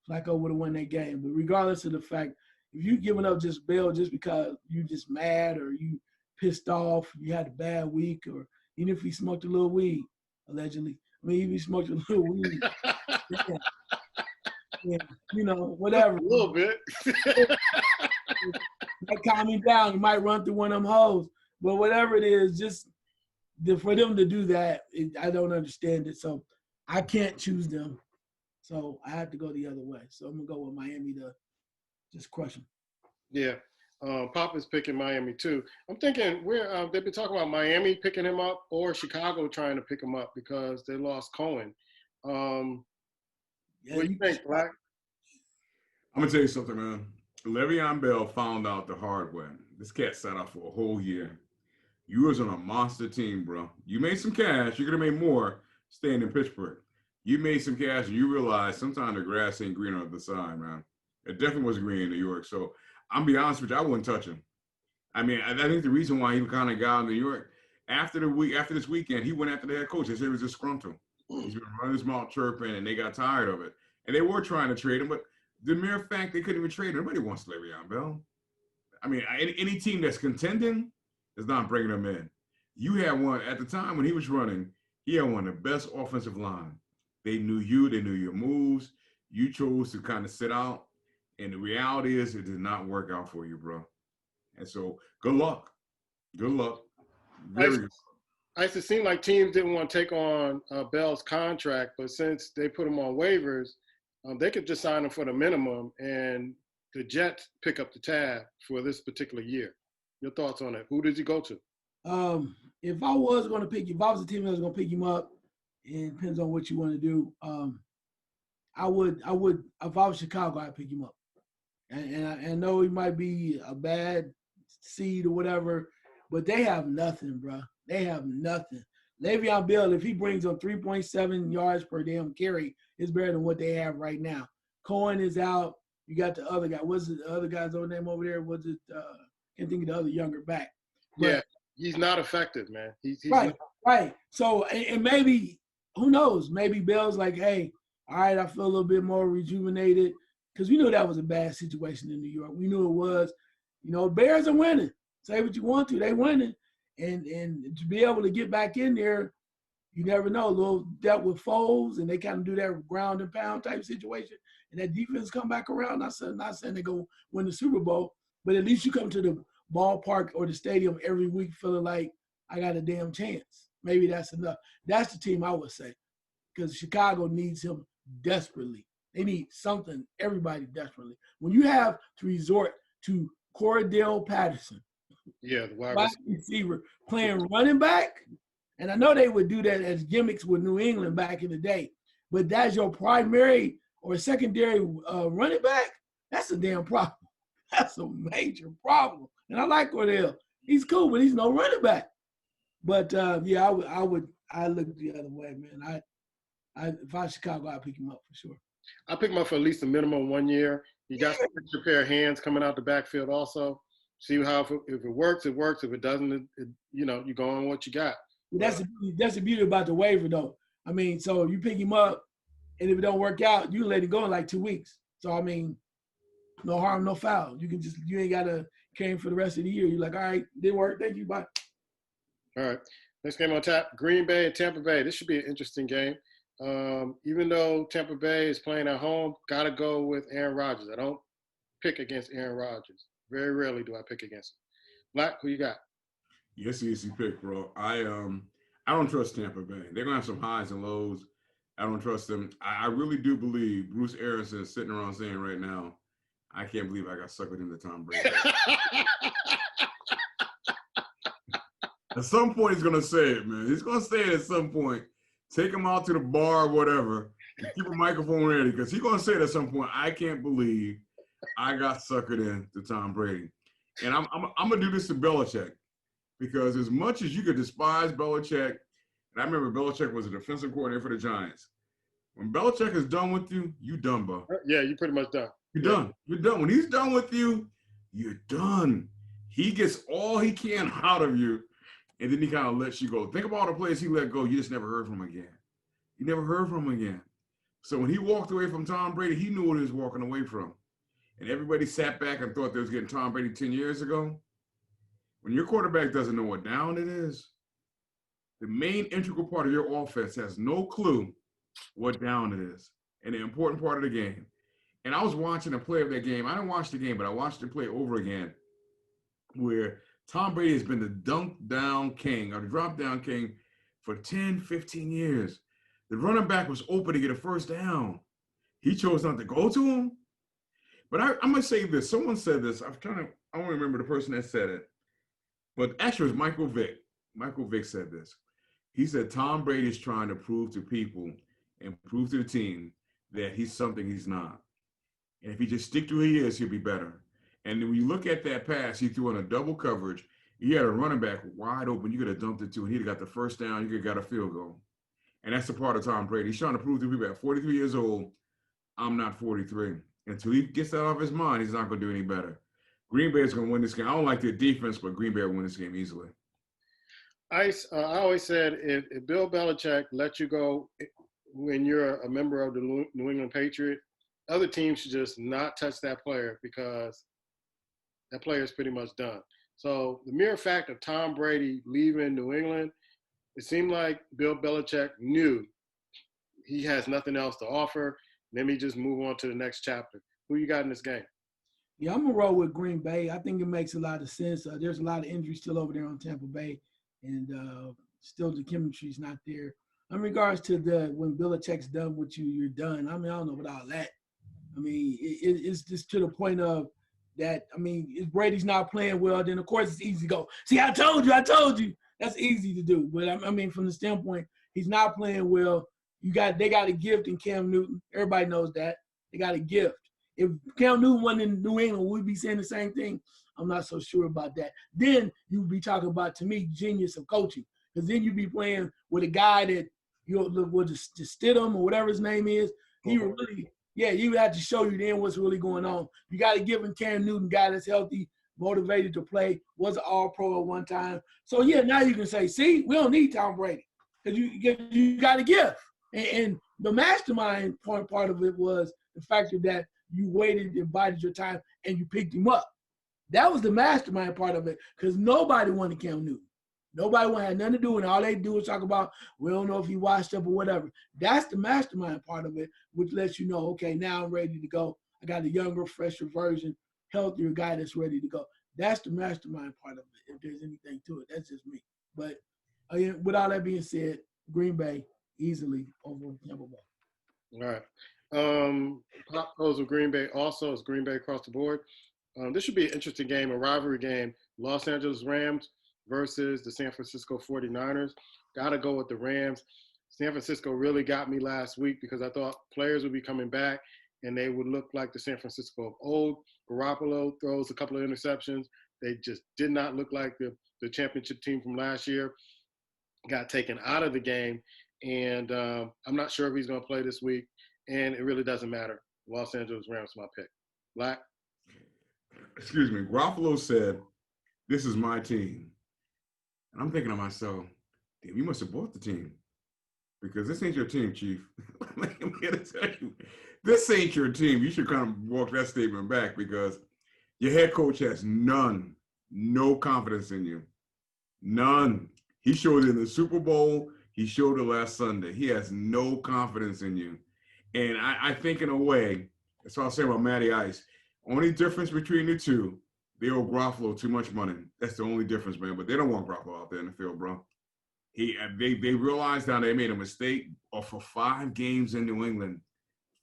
Flacco would have won that game. But regardless of the fact, if you're giving up just Bell just because you just mad or you pissed off, you had a bad week, or even if he smoked a little weed, allegedly. I mean, if he smoked a little weed, whatever. A little bit. Might calm him down. He might run through one of them hoes. But whatever it is, just for them to do that, I don't understand it. So I can't choose them. So I have to go the other way. So I'm going to go with Miami to just crush them. Yeah. Papa's picking Miami too. I'm thinking they've been talking about Miami picking him up or Chicago trying to pick him up because they lost Cohen. What do you think, Black? I'm going to tell you something, man. Le'Veon Bell found out the hard way. This cat sat out for a whole year. You was on a monster team, bro. You made some cash. You could have made more staying in Pittsburgh. You made some cash and you realized sometimes the grass ain't green on the other side, man. It definitely was green in New York. So I'm be honest with you, I wouldn't touch him. I mean, I think the reason why he kind of got in New York after this weekend, he went after the head coach. They said he was disgruntled. He's been running his mouth chirping, and they got tired of it. And they were trying to trade him, but the mere fact they couldn't even trade him, nobody wants Le'Veon Bell. I mean, any team that's contending is not bringing him in. You had one at the time when he was running. He had one of the best offensive line. They knew you. They knew your moves. You chose to kind of sit out. And the reality is it did not work out for you, bro. And so good luck. Good luck. Very good. It seemed like teams didn't want to take on Bell's contract, but since they put him on waivers, they could just sign him for the minimum, and the Jets pick up the tab for this particular year. Your thoughts on it? Who does he go to? If I was a team that was going to pick him up, it depends on what you want to do. I would, if I was Chicago, I'd pick him up. And I know he might be a bad seed or whatever, but they have nothing, bro. They have nothing. Le'Veon Bell, if he brings them 3.7 yards per damn carry, it's better than what they have right now. Cohen is out. You got the other guy. What's the other guy's old name over there? Was it can't think of the other younger back. But, yeah, he's not effective, man. He's right. So, and maybe, who knows? Maybe Bell's like, hey, all right, I feel a little bit more rejuvenated. because we knew that was a bad situation in New York. We knew it was. Bears are winning. Say what you want to, they winning, and to be able to get back in there, you never know. Little dealt with foes, and they kind of do that ground and pound type situation, and that defense come back around. Not saying they go win the Super Bowl, but at least you come to the ballpark or the stadium every week feeling like I got a damn chance. Maybe that's enough. That's the team I would say, because Chicago needs him desperately. They need something, everybody desperately. When you have to resort to Cordell Patterson, the wide receiver, playing running back, and I know they would do that as gimmicks with New England back in the day, but that's your primary or secondary running back, that's a damn problem. That's a major problem. And I like Cordell. He's cool, but he's no running back. But I look the other way, man. If I was Chicago, I'd pick him up for sure. I pick him up for at least a minimum 1 year. You got some extra pair of hands coming out the backfield also. See how if it works, it works. If it doesn't, you go on what you got. That's the beauty about the waiver, though. I mean, so you pick him up, and if it don't work out, you let it go in like 2 weeks. So I mean, no harm, no foul. You ain't gotta carry him for the rest of the year. You're like, all right, didn't work. Thank you, bye. All right, next game on tap: Green Bay and Tampa Bay. This should be an interesting game. Even though Tampa Bay is playing at home, gotta go with Aaron Rodgers. I don't pick against Aaron Rodgers. Very rarely do I pick against him. Black, who you got? Yes, easy pick, bro. I don't trust Tampa Bay. They're gonna have some highs and lows. I don't trust them. I really do believe Bruce Arians is sitting around saying right now, I can't believe I got suckered into Tom Brady. At some point, he's gonna say it, man. He's gonna say it at some point. Take him out to the bar or whatever, and keep a microphone ready, because he's gonna say it at some point. I can't believe I got suckered into Tom Brady. And I'm gonna do this to Belichick, because as much as you could despise Belichick, and I remember Belichick was a defensive coordinator for the Giants. When Belichick is done with you, you done, bro. Yeah, you pretty much done. You're done. You're done. When he's done with you, you're done. He gets all he can out of you, and then he kind of lets you go. Think about all the players he let go. You just never heard from him again. You never heard from him again. So when he walked away from Tom Brady, he knew what he was walking away from. And everybody sat back and thought they was getting Tom Brady 10 years ago. When your quarterback doesn't know what down it is, the main integral part of your offense has no clue what down it is, and the important part of the game. And I was watching a play of that game. I didn't watch the game, but I watched the play over again, where Tom Brady has been the dunk down king or the drop down king for 10, 15 years. The running back was open to get a first down. He chose not to go to him. But I'm going to say this. Someone said this. I don't remember the person that said it. But actually, it was Michael Vick. Michael Vick said this. He said, Tom Brady is trying to prove to people and prove to the team that he's something he's not. And if he just stick to who he is, he'll be better. And then when you look at that pass, he threw on a double coverage. He had a running back wide open. You could have dumped it to, and he'd have got the first down. You could have got a field goal. And that's the part of Tom Brady. He's trying to prove to people at 43 years old, I'm not 43. Until he gets that off his mind, he's not going to do any better. Green Bay is going to win this game. I don't like their defense, but Green Bay will win this game easily. I always said if Bill Belichick lets you go when you're a member of the New England Patriots, other teams should just not touch that player because that player is pretty much done. So the mere fact of Tom Brady leaving New England, it seemed like Bill Belichick knew he has nothing else to offer. Let me just move on to the next chapter. Who you got in this game? Yeah, I'm going to roll with Green Bay. I think it makes a lot of sense. There's a lot of injuries still over there on Tampa Bay, and still the chemistry's not there. In regards to when Belichick's done with you, you're done. I mean, I don't know about all that. I mean, it's just to the point of that, I mean, if Brady's not playing well, then, of course, it's easy to go, see, I told you. That's easy to do. But, I mean, from the standpoint, he's not playing well. They got a gift in Cam Newton. Everybody knows that. They got a gift. If Cam Newton wasn't in New England, would we be saying the same thing? I'm not so sure about that. Then you would be talking about, to me, genius of coaching. Because then you'd be playing with a guy that would just Stidham or whatever his name is. He would really, he would have to show you then what's really going on. You got to give him Cam Newton, guy that's healthy, motivated to play, was an all-pro at one time. So, now you can say, see, we don't need Tom Brady because you got a gift. And the mastermind part of it was the factor that you waited and bided your time and you picked him up. That was the mastermind part of it because nobody wanted Cam Newton. Nobody had nothing to do, and all they do is talk about, we don't know if he washed up or whatever. That's the mastermind part of it, which lets you know, okay, now I'm ready to go. I got a younger, fresher version, healthier guy that's ready to go. That's the mastermind part of it, if there's anything to it. That's just me. But again, with all that being said, Green Bay easily over Tampa Bay. All right. Pop goes with Green Bay also. It's Green Bay across the board. This should be an interesting game, a rivalry game. Los Angeles Rams versus the San Francisco 49ers. Got to go with the Rams. San Francisco really got me last week because I thought players would be coming back and they would look like the San Francisco of old. Garoppolo throws a couple of interceptions. They just did not look like the championship team from last year. Got taken out of the game, and I'm not sure if he's going to play this week, and it really doesn't matter. Los Angeles Rams, my pick. Black? Excuse me. Garoppolo said, this is my team. And I'm thinking to myself, damn, you must have bought the team. Because this ain't your team, Chief. I'm here to tell you, this ain't your team. You should kind of walk that statement back because your head coach has no confidence in you. None. He showed it in the Super Bowl. He showed it last Sunday. He has no confidence in you. And I think in a way, that's what I was saying about Matty Ice. Only difference between the two, they owe Garoppolo too much money. That's the only difference, man. But they don't want Garoppolo out there in the field, bro. They realized now they made a mistake for 5 games in New England.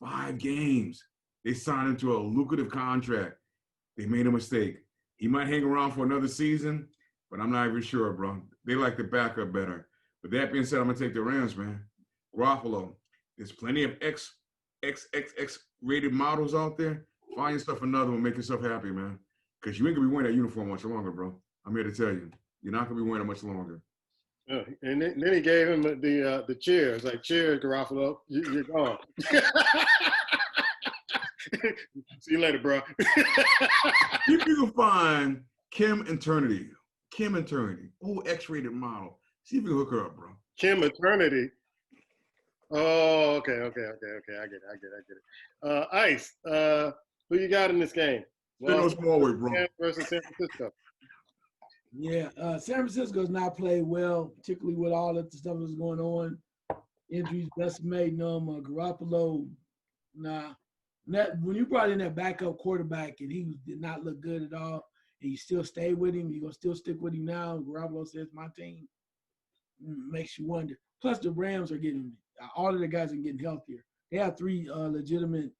5 games. They signed him to a lucrative contract. They made a mistake. He might hang around for another season, but I'm not even sure, bro. They like the backup better. But that being said, I'm going to take the Rams, man. Garoppolo, there's plenty of X-rated models out there. Find yourself another one, make yourself happy, man. Because you ain't going to be wearing that uniform much longer, bro. I'm here to tell you. You're not going to be wearing it much longer. And then he gave him the cheers, like, cheers, Garoppolo, you're gone. See you later, bro. If you can find Kim Eternity, X-rated model, see if you can hook her up, bro. Kim Eternity. Oh, okay. I get it. Ice, who you got in this game? Well, small way, bro. Versus San Francisco. Yeah, San Francisco's not played well, particularly with all of the stuff that's going on. Injuries decimating them. Garoppolo, nah. When you brought in that backup quarterback and he did not look good at all, and you still stay with him, you're going to still stick with him now, Garoppolo says, my team, makes you wonder. Plus, the Rams are getting – all of the guys are getting healthier. They have 3 legitimate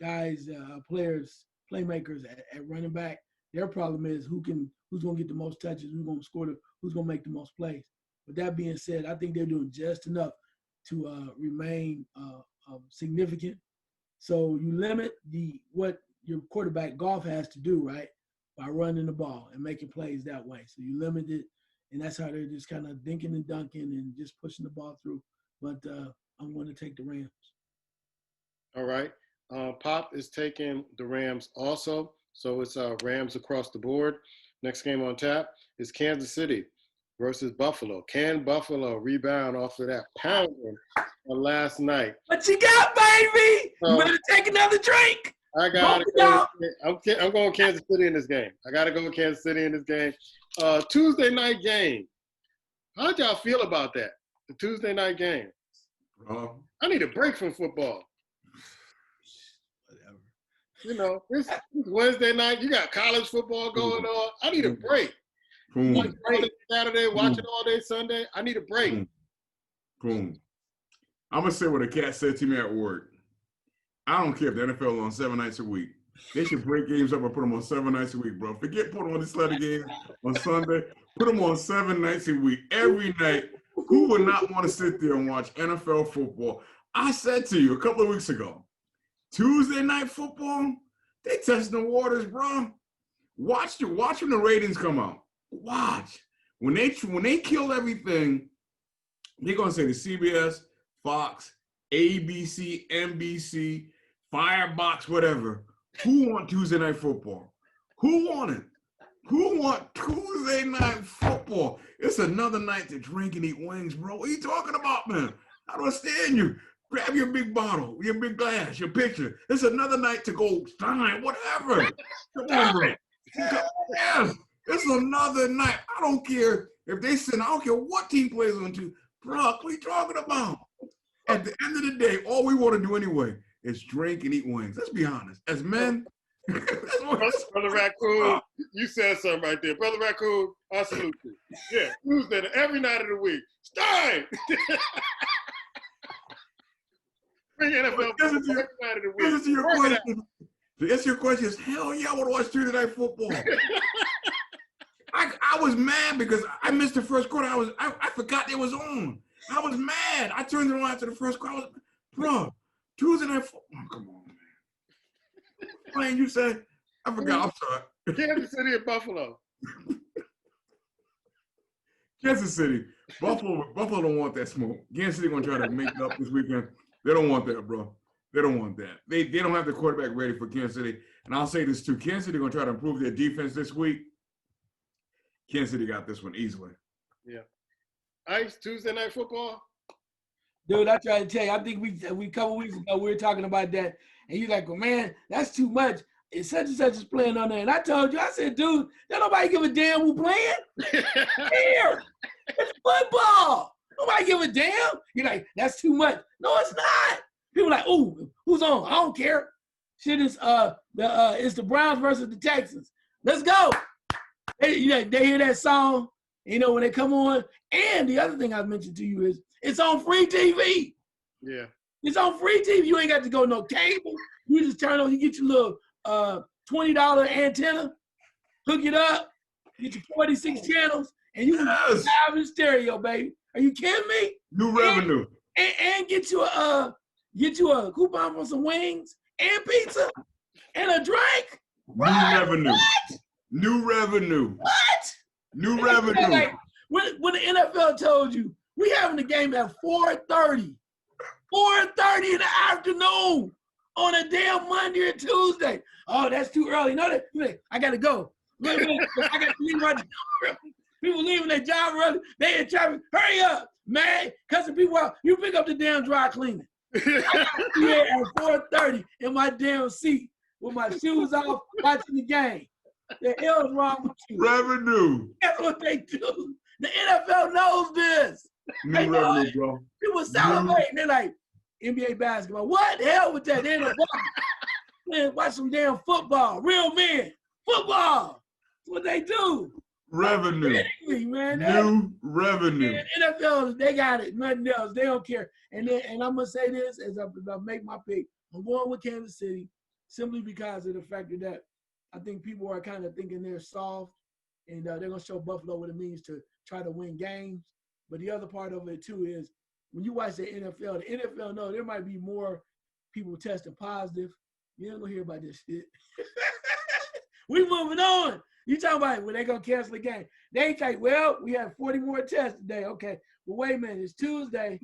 guys, players, playmakers at running back. Their problem is who's going to get the most touches, who's going to score, who's going to make the most plays. But that being said, I think they're doing just enough to remain significant. So you limit what your quarterback Goff has to do, right, by running the ball and making plays that way. So you limit it, and that's how they're just kind of dinking and dunking and just pushing the ball through. But I'm going to take the Rams. All right. Pop is taking the Rams also. So it's Rams across the board. Next game on tap is Kansas City versus Buffalo. Can Buffalo rebound off of that pounding last night? What you got, baby? You better take another drink. I got it. I'm going Kansas City in this game. I got to go with Kansas City in this game. Tuesday night game. How'd y'all feel about that? The Tuesday night game. I need a break from football. You know, it's Wednesday night. You got college football going on. I need a break. Watch all day Saturday, watch it all day Sunday. I need a break. I'm going to say what a cat said to me at work. I don't care if the NFL on 7 nights a week. They should break games up and put them on 7 nights a week, bro. Forget putting on the Saturday game on Sunday. Put them on 7 nights a week. Every night. Who would not want to sit there and watch NFL football? I said to you a couple of weeks ago, Tuesday night football, they testing the waters, bro. Watch when the ratings come out. Watch. When they kill everything, they're going to say the CBS, Fox, ABC, NBC, Firebox, whatever. Who want Tuesday night football? Who want it? Who want Tuesday night football? It's another night to drink and eat wings, bro. What are you talking about, man? I don't understand you. Grab your big bottle, your big glass, your picture. It's another night to go Stein, whatever. Come on, bro. Yes, it's another night. I don't care if they send, I don't care what team plays on to. Bro, what are you talking about? At the end of the day, all we want to do anyway is drink and eat wings. Let's be honest. As men, that's what Brother Raccoon, you said something right there. Brother Raccoon, I salute you. Yeah, Tuesday, every night of the week. Stein! Bring NFL every night of the week. Listen to your question. The answer to your question is, hell yeah, I want to watch Tuesday Night Football. I was mad because I missed the first quarter. I forgot it was on. I was mad. I turned it on after the first quarter. Bro, Tuesday Night Football. Oh, come on, man. Playing, you said? I forgot. I'm sorry. Kansas City and Buffalo. Kansas City. Buffalo don't want that smoke. Kansas City going to try to make it up this weekend. They don't want that, bro. They don't want that. They don't have the quarterback ready for Kansas City. And I'll say this too. Kansas City going to try to improve their defense this week. Kansas City got this one easily. Yeah. Ice, Tuesday Night Football? Dude, I tried to tell you. I think we a couple weeks ago, we were talking about that. And you're like, well, man, that's too much. It's such and such is playing on there. And I told you, I said, dude, don't nobody give a damn who playing. Here. It's football. Nobody give a damn. You're like, that's too much. No, it's not. People are like, ooh, who's on? I don't care. Shit is it's the Browns versus the Texans. Let's go. They hear that song, when they come on. And the other thing I mentioned to you is it's on free TV. Yeah. It's on free TV. You ain't got to go no cable. You just turn on, you get your little $20 antenna, hook it up, get your 46 channels, and you can have in stereo, baby. Are you kidding me? New revenue. And get you a coupon for some wings and pizza and a drink. New revenue. What? New revenue. What? New revenue. Like, when the NFL told you we having the game at 4:30 in the afternoon on a damn Monday or Tuesday. Oh, that's too early. No, I gotta go. I gotta leave my job early. People leaving their job early. They in traffic. Hurry up, man. Cussing people out. You pick up the damn dry cleaning. I gotta be here at 4:30 in my damn seat with my shoes off, watching the game. The hell is wrong with you? Revenue. That's what they do. The NFL knows this. New revenue, bro. People celebrating. They're like, NBA basketball. What the hell with that? They ain't no man, watch some damn football. Real men. Football. That's what they do. Revenue. Me, man. New revenue. Man, NFL, they got it. Nothing else. They don't care. And I'm going to say this as I make my pick. I'm going with Kansas City simply because of the fact that I think people are kind of thinking they're soft and they're going to show Buffalo what it means to try to win games. But the other part of it, too, is when you watch the NFL knows there might be more people testing positive. You ain't going to hear about this shit. We moving on. You talking about when they going to cancel the game. They ain't like, well, we have 40 more tests today. Okay. Well, wait a minute. It's Tuesday.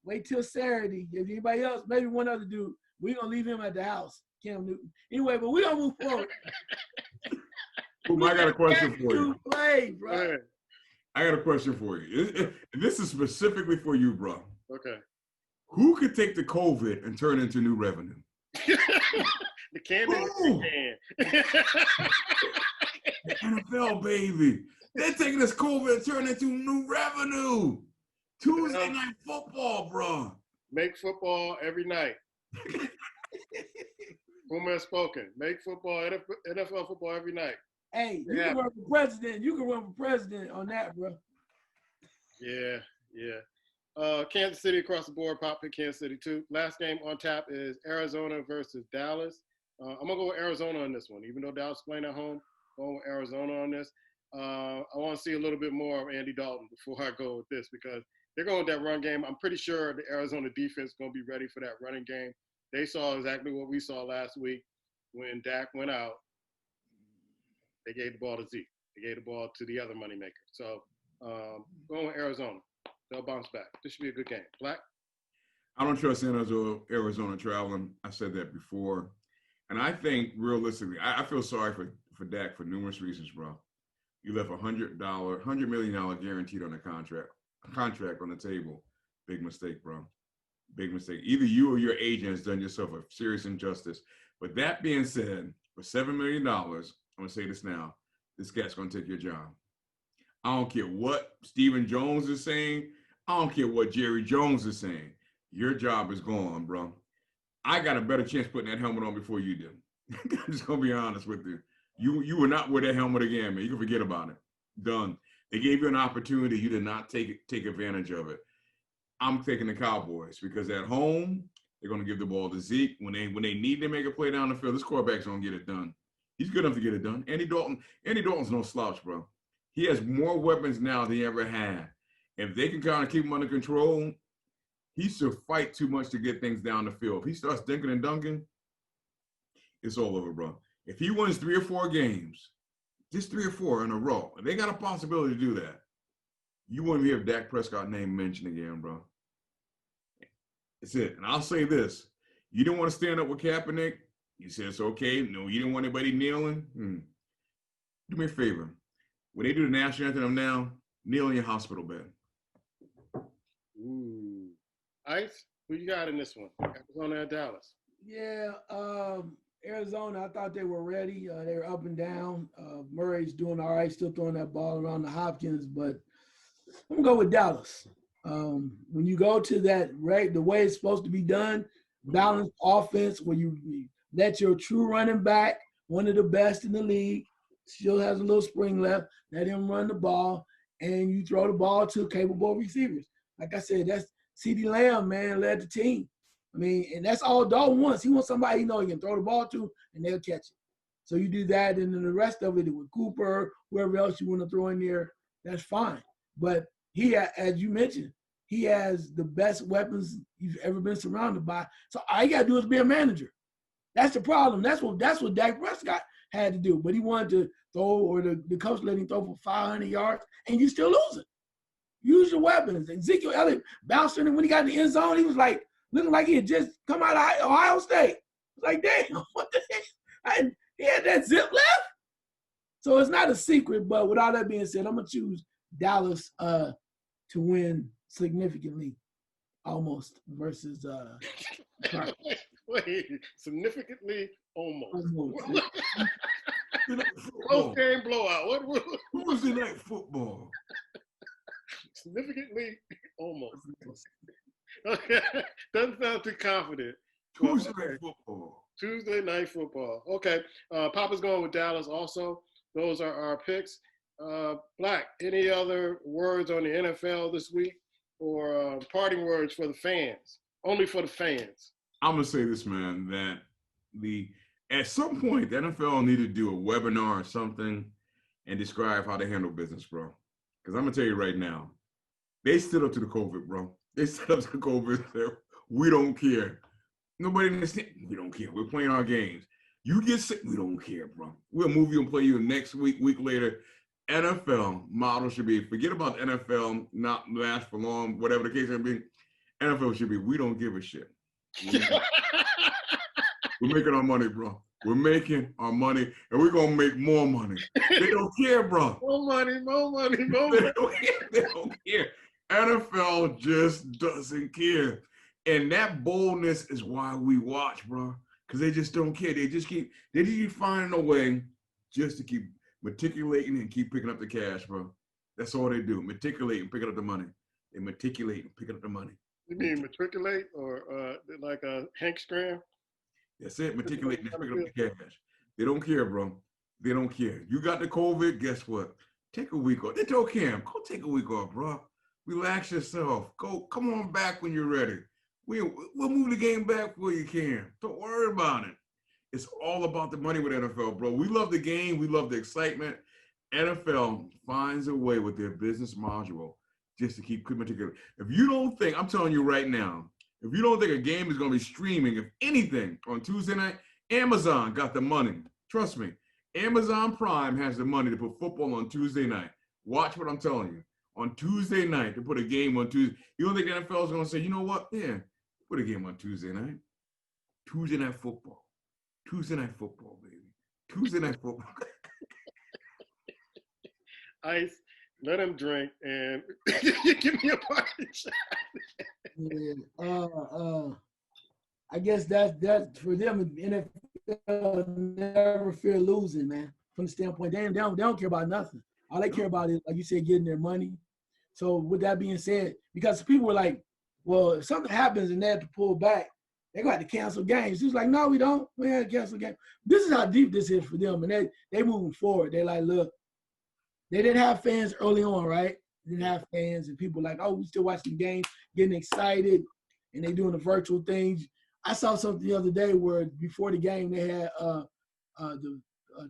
Wait till Saturday. If anybody else, maybe one other dude, we're going to leave him at the house, Cam Newton. Anyway, but we're going to move forward. I got a question for you. Play, bro. I got a question for you. This is specifically for you, bro. Okay. Who could take the COVID and turn into new revenue? The candidate can. The NFL, baby. They're taking this COVID and turning into new revenue. Tuesday Night Football, bro. Make football every night. Whom has spoken? Make football, NFL football every night. Hey, you can run for president. You can run for president on that, bro. Yeah. Kansas City across the board. Pop pick Kansas City too. Last game on tap is Arizona versus Dallas. I'm gonna go with Arizona on this one, even though Dallas is playing at home. I'm going with Arizona on this. I want to see a little bit more of Andy Dalton before I go with this because they're going with that run game. I'm pretty sure the Arizona defense is going to be ready for that running game. They saw exactly what we saw last week when Dak went out. They gave the ball to Zeke. They gave the ball to the other moneymaker. So going with Arizona. They'll bounce back. This should be a good game. Black? I don't trust Arizona traveling. I said that before. And I think realistically, I feel sorry for Dak for numerous reasons, bro. You left $100 million guaranteed on the contract on the table. Big mistake, bro. Big mistake. Either you or your agent has done yourself a serious injustice. But that being said, for $7 million, I'm going to say this now, this cat's going to take your job. I don't care what Stephen Jones is saying. I don't care what Jerry Jones is saying. Your job is gone, bro. I got a better chance putting that helmet on before you do. I'm just going to be honest with you. You will not wear that helmet again, man. You can forget about it. Done. They gave you an opportunity. You did not take advantage of it. I'm taking the Cowboys because at home, they're going to give the ball to Zeke. When they need to make a play down the field, this quarterback's going to get it done. He's good enough to get it done. Andy Dalton's no slouch, bro. He has more weapons now than he ever had. If they can kind of keep him under control, he should fight too much to get things down the field. If he starts dinking and dunking, it's all over, bro. If he wins 3 or 4 games, just 3 or 4 in a row, and they got a possibility to do that, you won't hear Dak Prescott's name mentioned again, bro. That's it. And I'll say this. You didn't want to stand up with Kaepernick. You said it's okay. No, you didn't want anybody kneeling. Do me a favor. When they do the national anthem now, kneel in your hospital bed. Ooh. Ice, who you got in this one? Arizona or Dallas? Yeah, Arizona, I thought they were ready. They were up and down. Murray's doing all right, still throwing that ball around to Hopkins, but I'm going to go with Dallas. When you go to that, right, the way it's supposed to be done, balanced offense, where you let your true running back, one of the best in the league, still has a little spring left, let him run the ball, and you throw the ball to capable receivers. Like I said, that's CeeDee Lamb, man, led the team. I mean, and that's all Dalton wants. He wants somebody he can throw the ball to, and they'll catch it. So you do that, and then the rest of it with Cooper, whoever else you want to throw in there, that's fine. But he, as you mentioned, he has the best weapons you've ever been surrounded by. So all you got to do is be a manager. That's the problem. That's what Dak Prescott had to do. But he wanted to throw, or the coach let him throw for 500 yards, and you still losing. Use your weapons. Ezekiel Elliott bounced in, and when he got in the end zone, he was like, looking like he had just come out of Ohio State. Like, damn, what the heck? He had that zip left. So it's not a secret, but with all that being said, I'm going to choose Dallas to win significantly, almost, versus Wait, significantly, almost. Close game blowout. What? Who was in that football? Significantly, almost. Okay, doesn't sound too confident. Tuesday night football. Tuesday night football. Okay, Papa's going with Dallas also. Those are our picks. Black, any other words on the NFL this week, or parting words for the fans? Only for the fans. I'm going to say this, man, that at some point, the NFL need to do a webinar or something and describe how they handle business, bro. Because I'm going to tell you right now, they stood up to the COVID, bro. They stood up to the COVID. We don't care. Nobody understands. We don't care. We're playing our games. You get sick. We don't care, bro. We'll move you and play you next week later. NFL model should be, forget about the NFL, not last for long, whatever the case may be. NFL should be, we don't give a shit. We're making our money, bro. We're making our money, and we're going to make more money. They don't care, bro. More money. They don't care. NFL just doesn't care. And that boldness is why we watch, bro. Because they just don't care. They just keep finding a way just to keep matriculating and keep picking up the cash, bro. That's all they do. Matriculate and pick up the money. They matriculate and pick up the money. You mean matriculate, or like a Hank Scram? That's it. Matriculate and pick up the cash. They don't care, bro. They don't care. You got the COVID, guess what? Take a week off. They told Cam, go take a week off, bro. Relax yourself. Come on back when you're ready. We'll move the game back where you can. Don't worry about it. It's all about the money with NFL, bro. We love the game. We love the excitement. NFL finds a way with their business module just to keep coming together. If you don't think, I'm telling you right now, if you don't think a game is going to be streaming, if anything, on Tuesday night, Amazon got the money. Trust me. Amazon Prime has the money to put football on Tuesday night. Watch what I'm telling you. On Tuesday night, to put a game on Tuesday. You don't think the NFL is going to say, you know what? Yeah, put a game on Tuesday night. Tuesday night football. Tuesday night football, baby. Tuesday night football. Ice, let him drink and give me a party shot. Yeah, Yeah. I guess that's for them. NFL never fear losing, man. From the standpoint, they don't care about nothing. All they care about is, like you said, getting their money. So with that being said, because people were like, well, if something happens and they have to pull back, they're going to have to cancel games. He was like, no, we don't. We have to cancel games. This is how deep this is for them. And they moving forward. They're like, look, they didn't have fans early on, right? They didn't have fans and people like, oh, we still watching the game, getting excited, and they doing the virtual things. I saw something the other day where before the game they had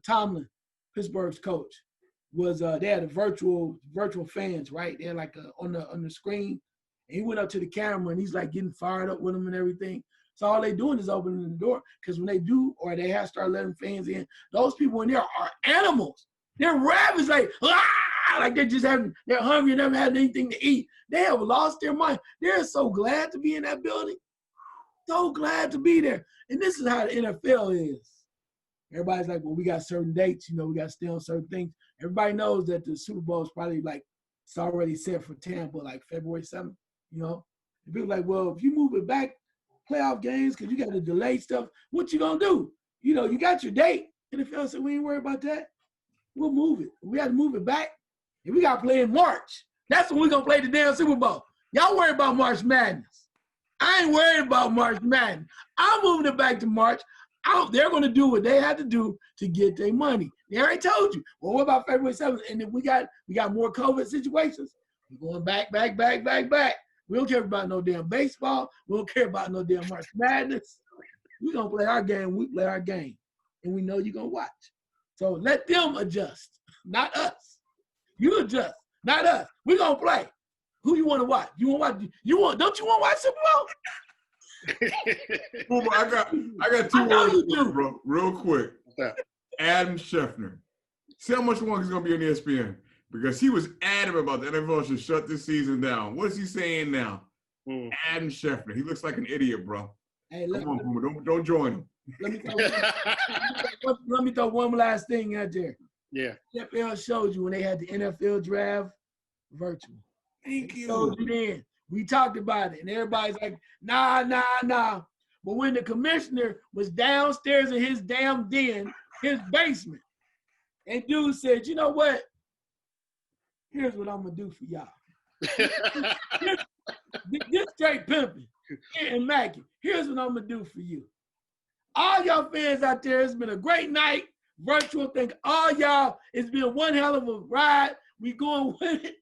Tomlin, Pittsburgh's coach, was they had a virtual fans, right? They're like on the screen. And he went up to the camera and he's like getting fired up with them and everything. So all they doing is opening the door, because when they do, or they have started letting fans in, those people in there are animals. They're ravenous, like they're hungry and never had anything to eat. They have lost their mind. They're so glad to be in that building. So glad to be there. And this is how the NFL is. Everybody's like, well, we got certain dates, we got to stay on certain things. Everybody knows that the Super Bowl is probably like, it's already set for Tampa, like February 7th, And people like, well, if you move it back, playoff games, because you got to delay stuff, what you going to do? You got your date. NFL said, we ain't worried about that. We'll move it. We got to move it back. And we got to play in March. That's when we're going to play the damn Super Bowl. Y'all worry about March Madness. I ain't worried about March Madness. I'm moving it back to March. They're going to do what they had to do to get their money. They already told you. Well, what about February 7th? And if we got more COVID situations, we're going back. We don't care about no damn baseball. We don't care about no damn March Madness. We're going to play our game. We play our game. And we know you're going to watch. So let them adjust, not us. You adjust, not us. We're going to play. Who you want to watch? Don't you want to watch Super Bowl? I got two words, bro, real quick. Adam Schefter. See how much longer he's going to be on ESPN, because he was adamant about the NFL should shut this season down. What's he saying now? Adam Schefter. He looks like an idiot, bro. Hey, come on, Boomer. Don't join him. Let me throw one last thing out there. Yeah. NFL showed you when they had the NFL draft virtual. Thank you. Showed you then. We talked about it, and everybody's like, nah. But when the commissioner was downstairs in his damn den, his basement, and dude said, you know what? Here's what I'm going to do for y'all. This straight pimping and Mackie. Here's what I'm going to do for you. All y'all fans out there, it's been a great night. Virtual thing. All y'all, it's been one hell of a ride. We going with it.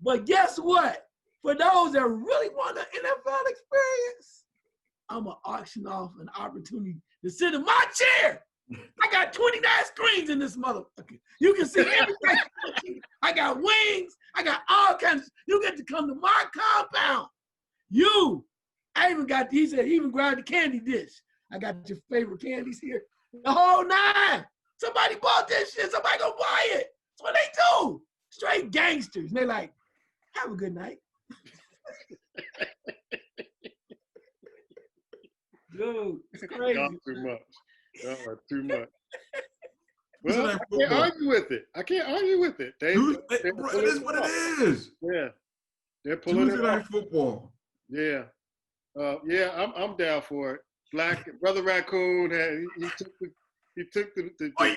But guess what? For those that really want an NFL experience, I'm going to auction off an opportunity to sit in my chair. I got 29 screens in this motherfucker. You can see everything. I got wings. I got all kinds. You get to come to my compound. I even got, he said, he even grabbed the candy dish. I got your favorite candies here. The whole nine. Somebody bought this shit. Somebody gonna buy it. That's what they do. Straight gangsters. And they like, have a good night. Dude, it's crazy. Y'all too much. Y'all are too much. Well, I can't argue with it. It is what it is. Yeah. They're pulling Tuesday night football. Yeah. I'm down for it. Brother Raccoon he took the Oi.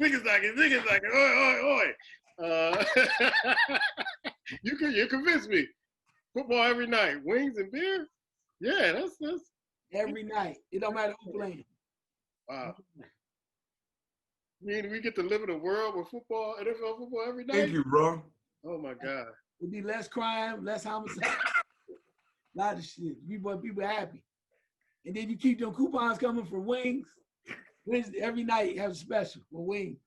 Niggas like it. Oi. You convinced me. Football every night. Wings and beer? Yeah, that's every night. It don't matter who playing. Wow. We get to live in a world with football, NFL football every night. Thank you, bro. Oh my God. It'd be less crime, less homicide. A lot of shit. People happy. And then you keep them coupons coming for wings. Every night you have a special for wings.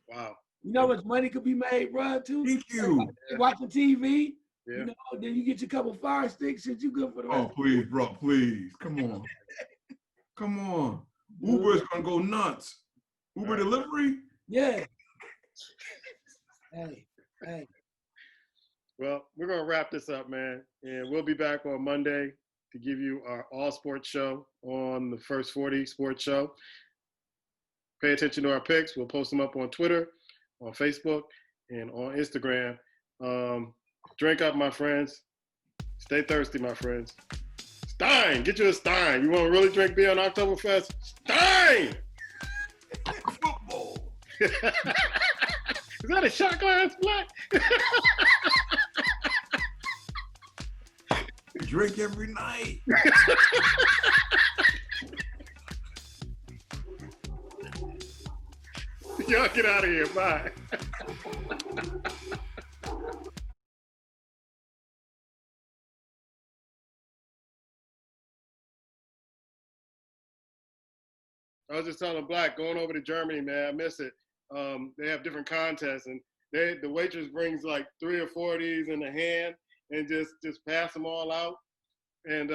Wow. You know how much money could be made, bro, too? Thank you. Watching TV. Yeah. Then you get your couple fire sticks. Shit, you good for the rest. Oh, please, bro, please. Come on. Come on. Uber is going to go nuts. Uber delivery? Yeah. Hey. Well, we're going to wrap this up, man. And we'll be back on Monday to give you our all sports show on the First 40 Sports Show. Pay attention to our picks. We'll post them up on Twitter, on Facebook, and on Instagram. Drink up, my friends. Stay thirsty, my friends. Stein, get you a Stein. You want to really drink beer on Oktoberfest? Stein! Football. Is that a shot glass, Black? Drink every night. Y'all get out of here. Bye. I was just telling Black, going over to Germany, man, I miss it. They have different contests, and the waitress brings like 3 or 4 of these in the hand and just pass them all out. And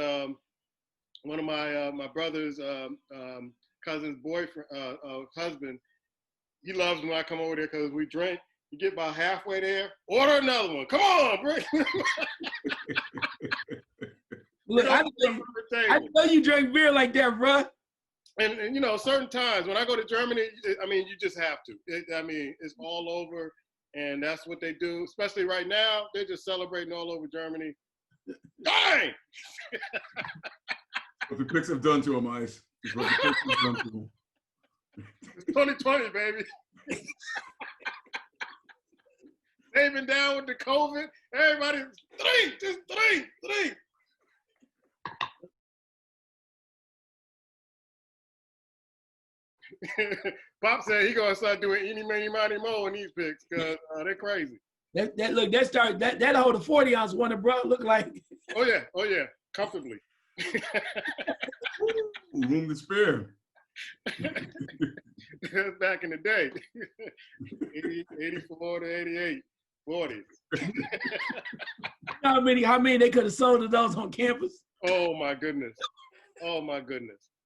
one of my brother's cousin's boyfriend, husband, he loves when I come over there because we drink. You get about halfway there, order another one. Come on, bring. Look, I know you drink beer like that, bro. And you know, certain times when I go to Germany, you just have to. It's all over, and that's what they do. Especially right now, they're just celebrating all over Germany. Dang! What the Picks have done to him, Ice. It's what the Picks have done to him. It's 2020, baby. They've been down with the COVID. Everybody, just drink. Pop said he gonna start doing eeny, meeny, miny, mo in these picks because they're crazy. That hold a 40-ounce one, bro. Look like. Oh yeah, comfortably. Room to spare. Back in the day, 84 to 88, 40s. How many they could have sold of those on campus? Oh my goodness.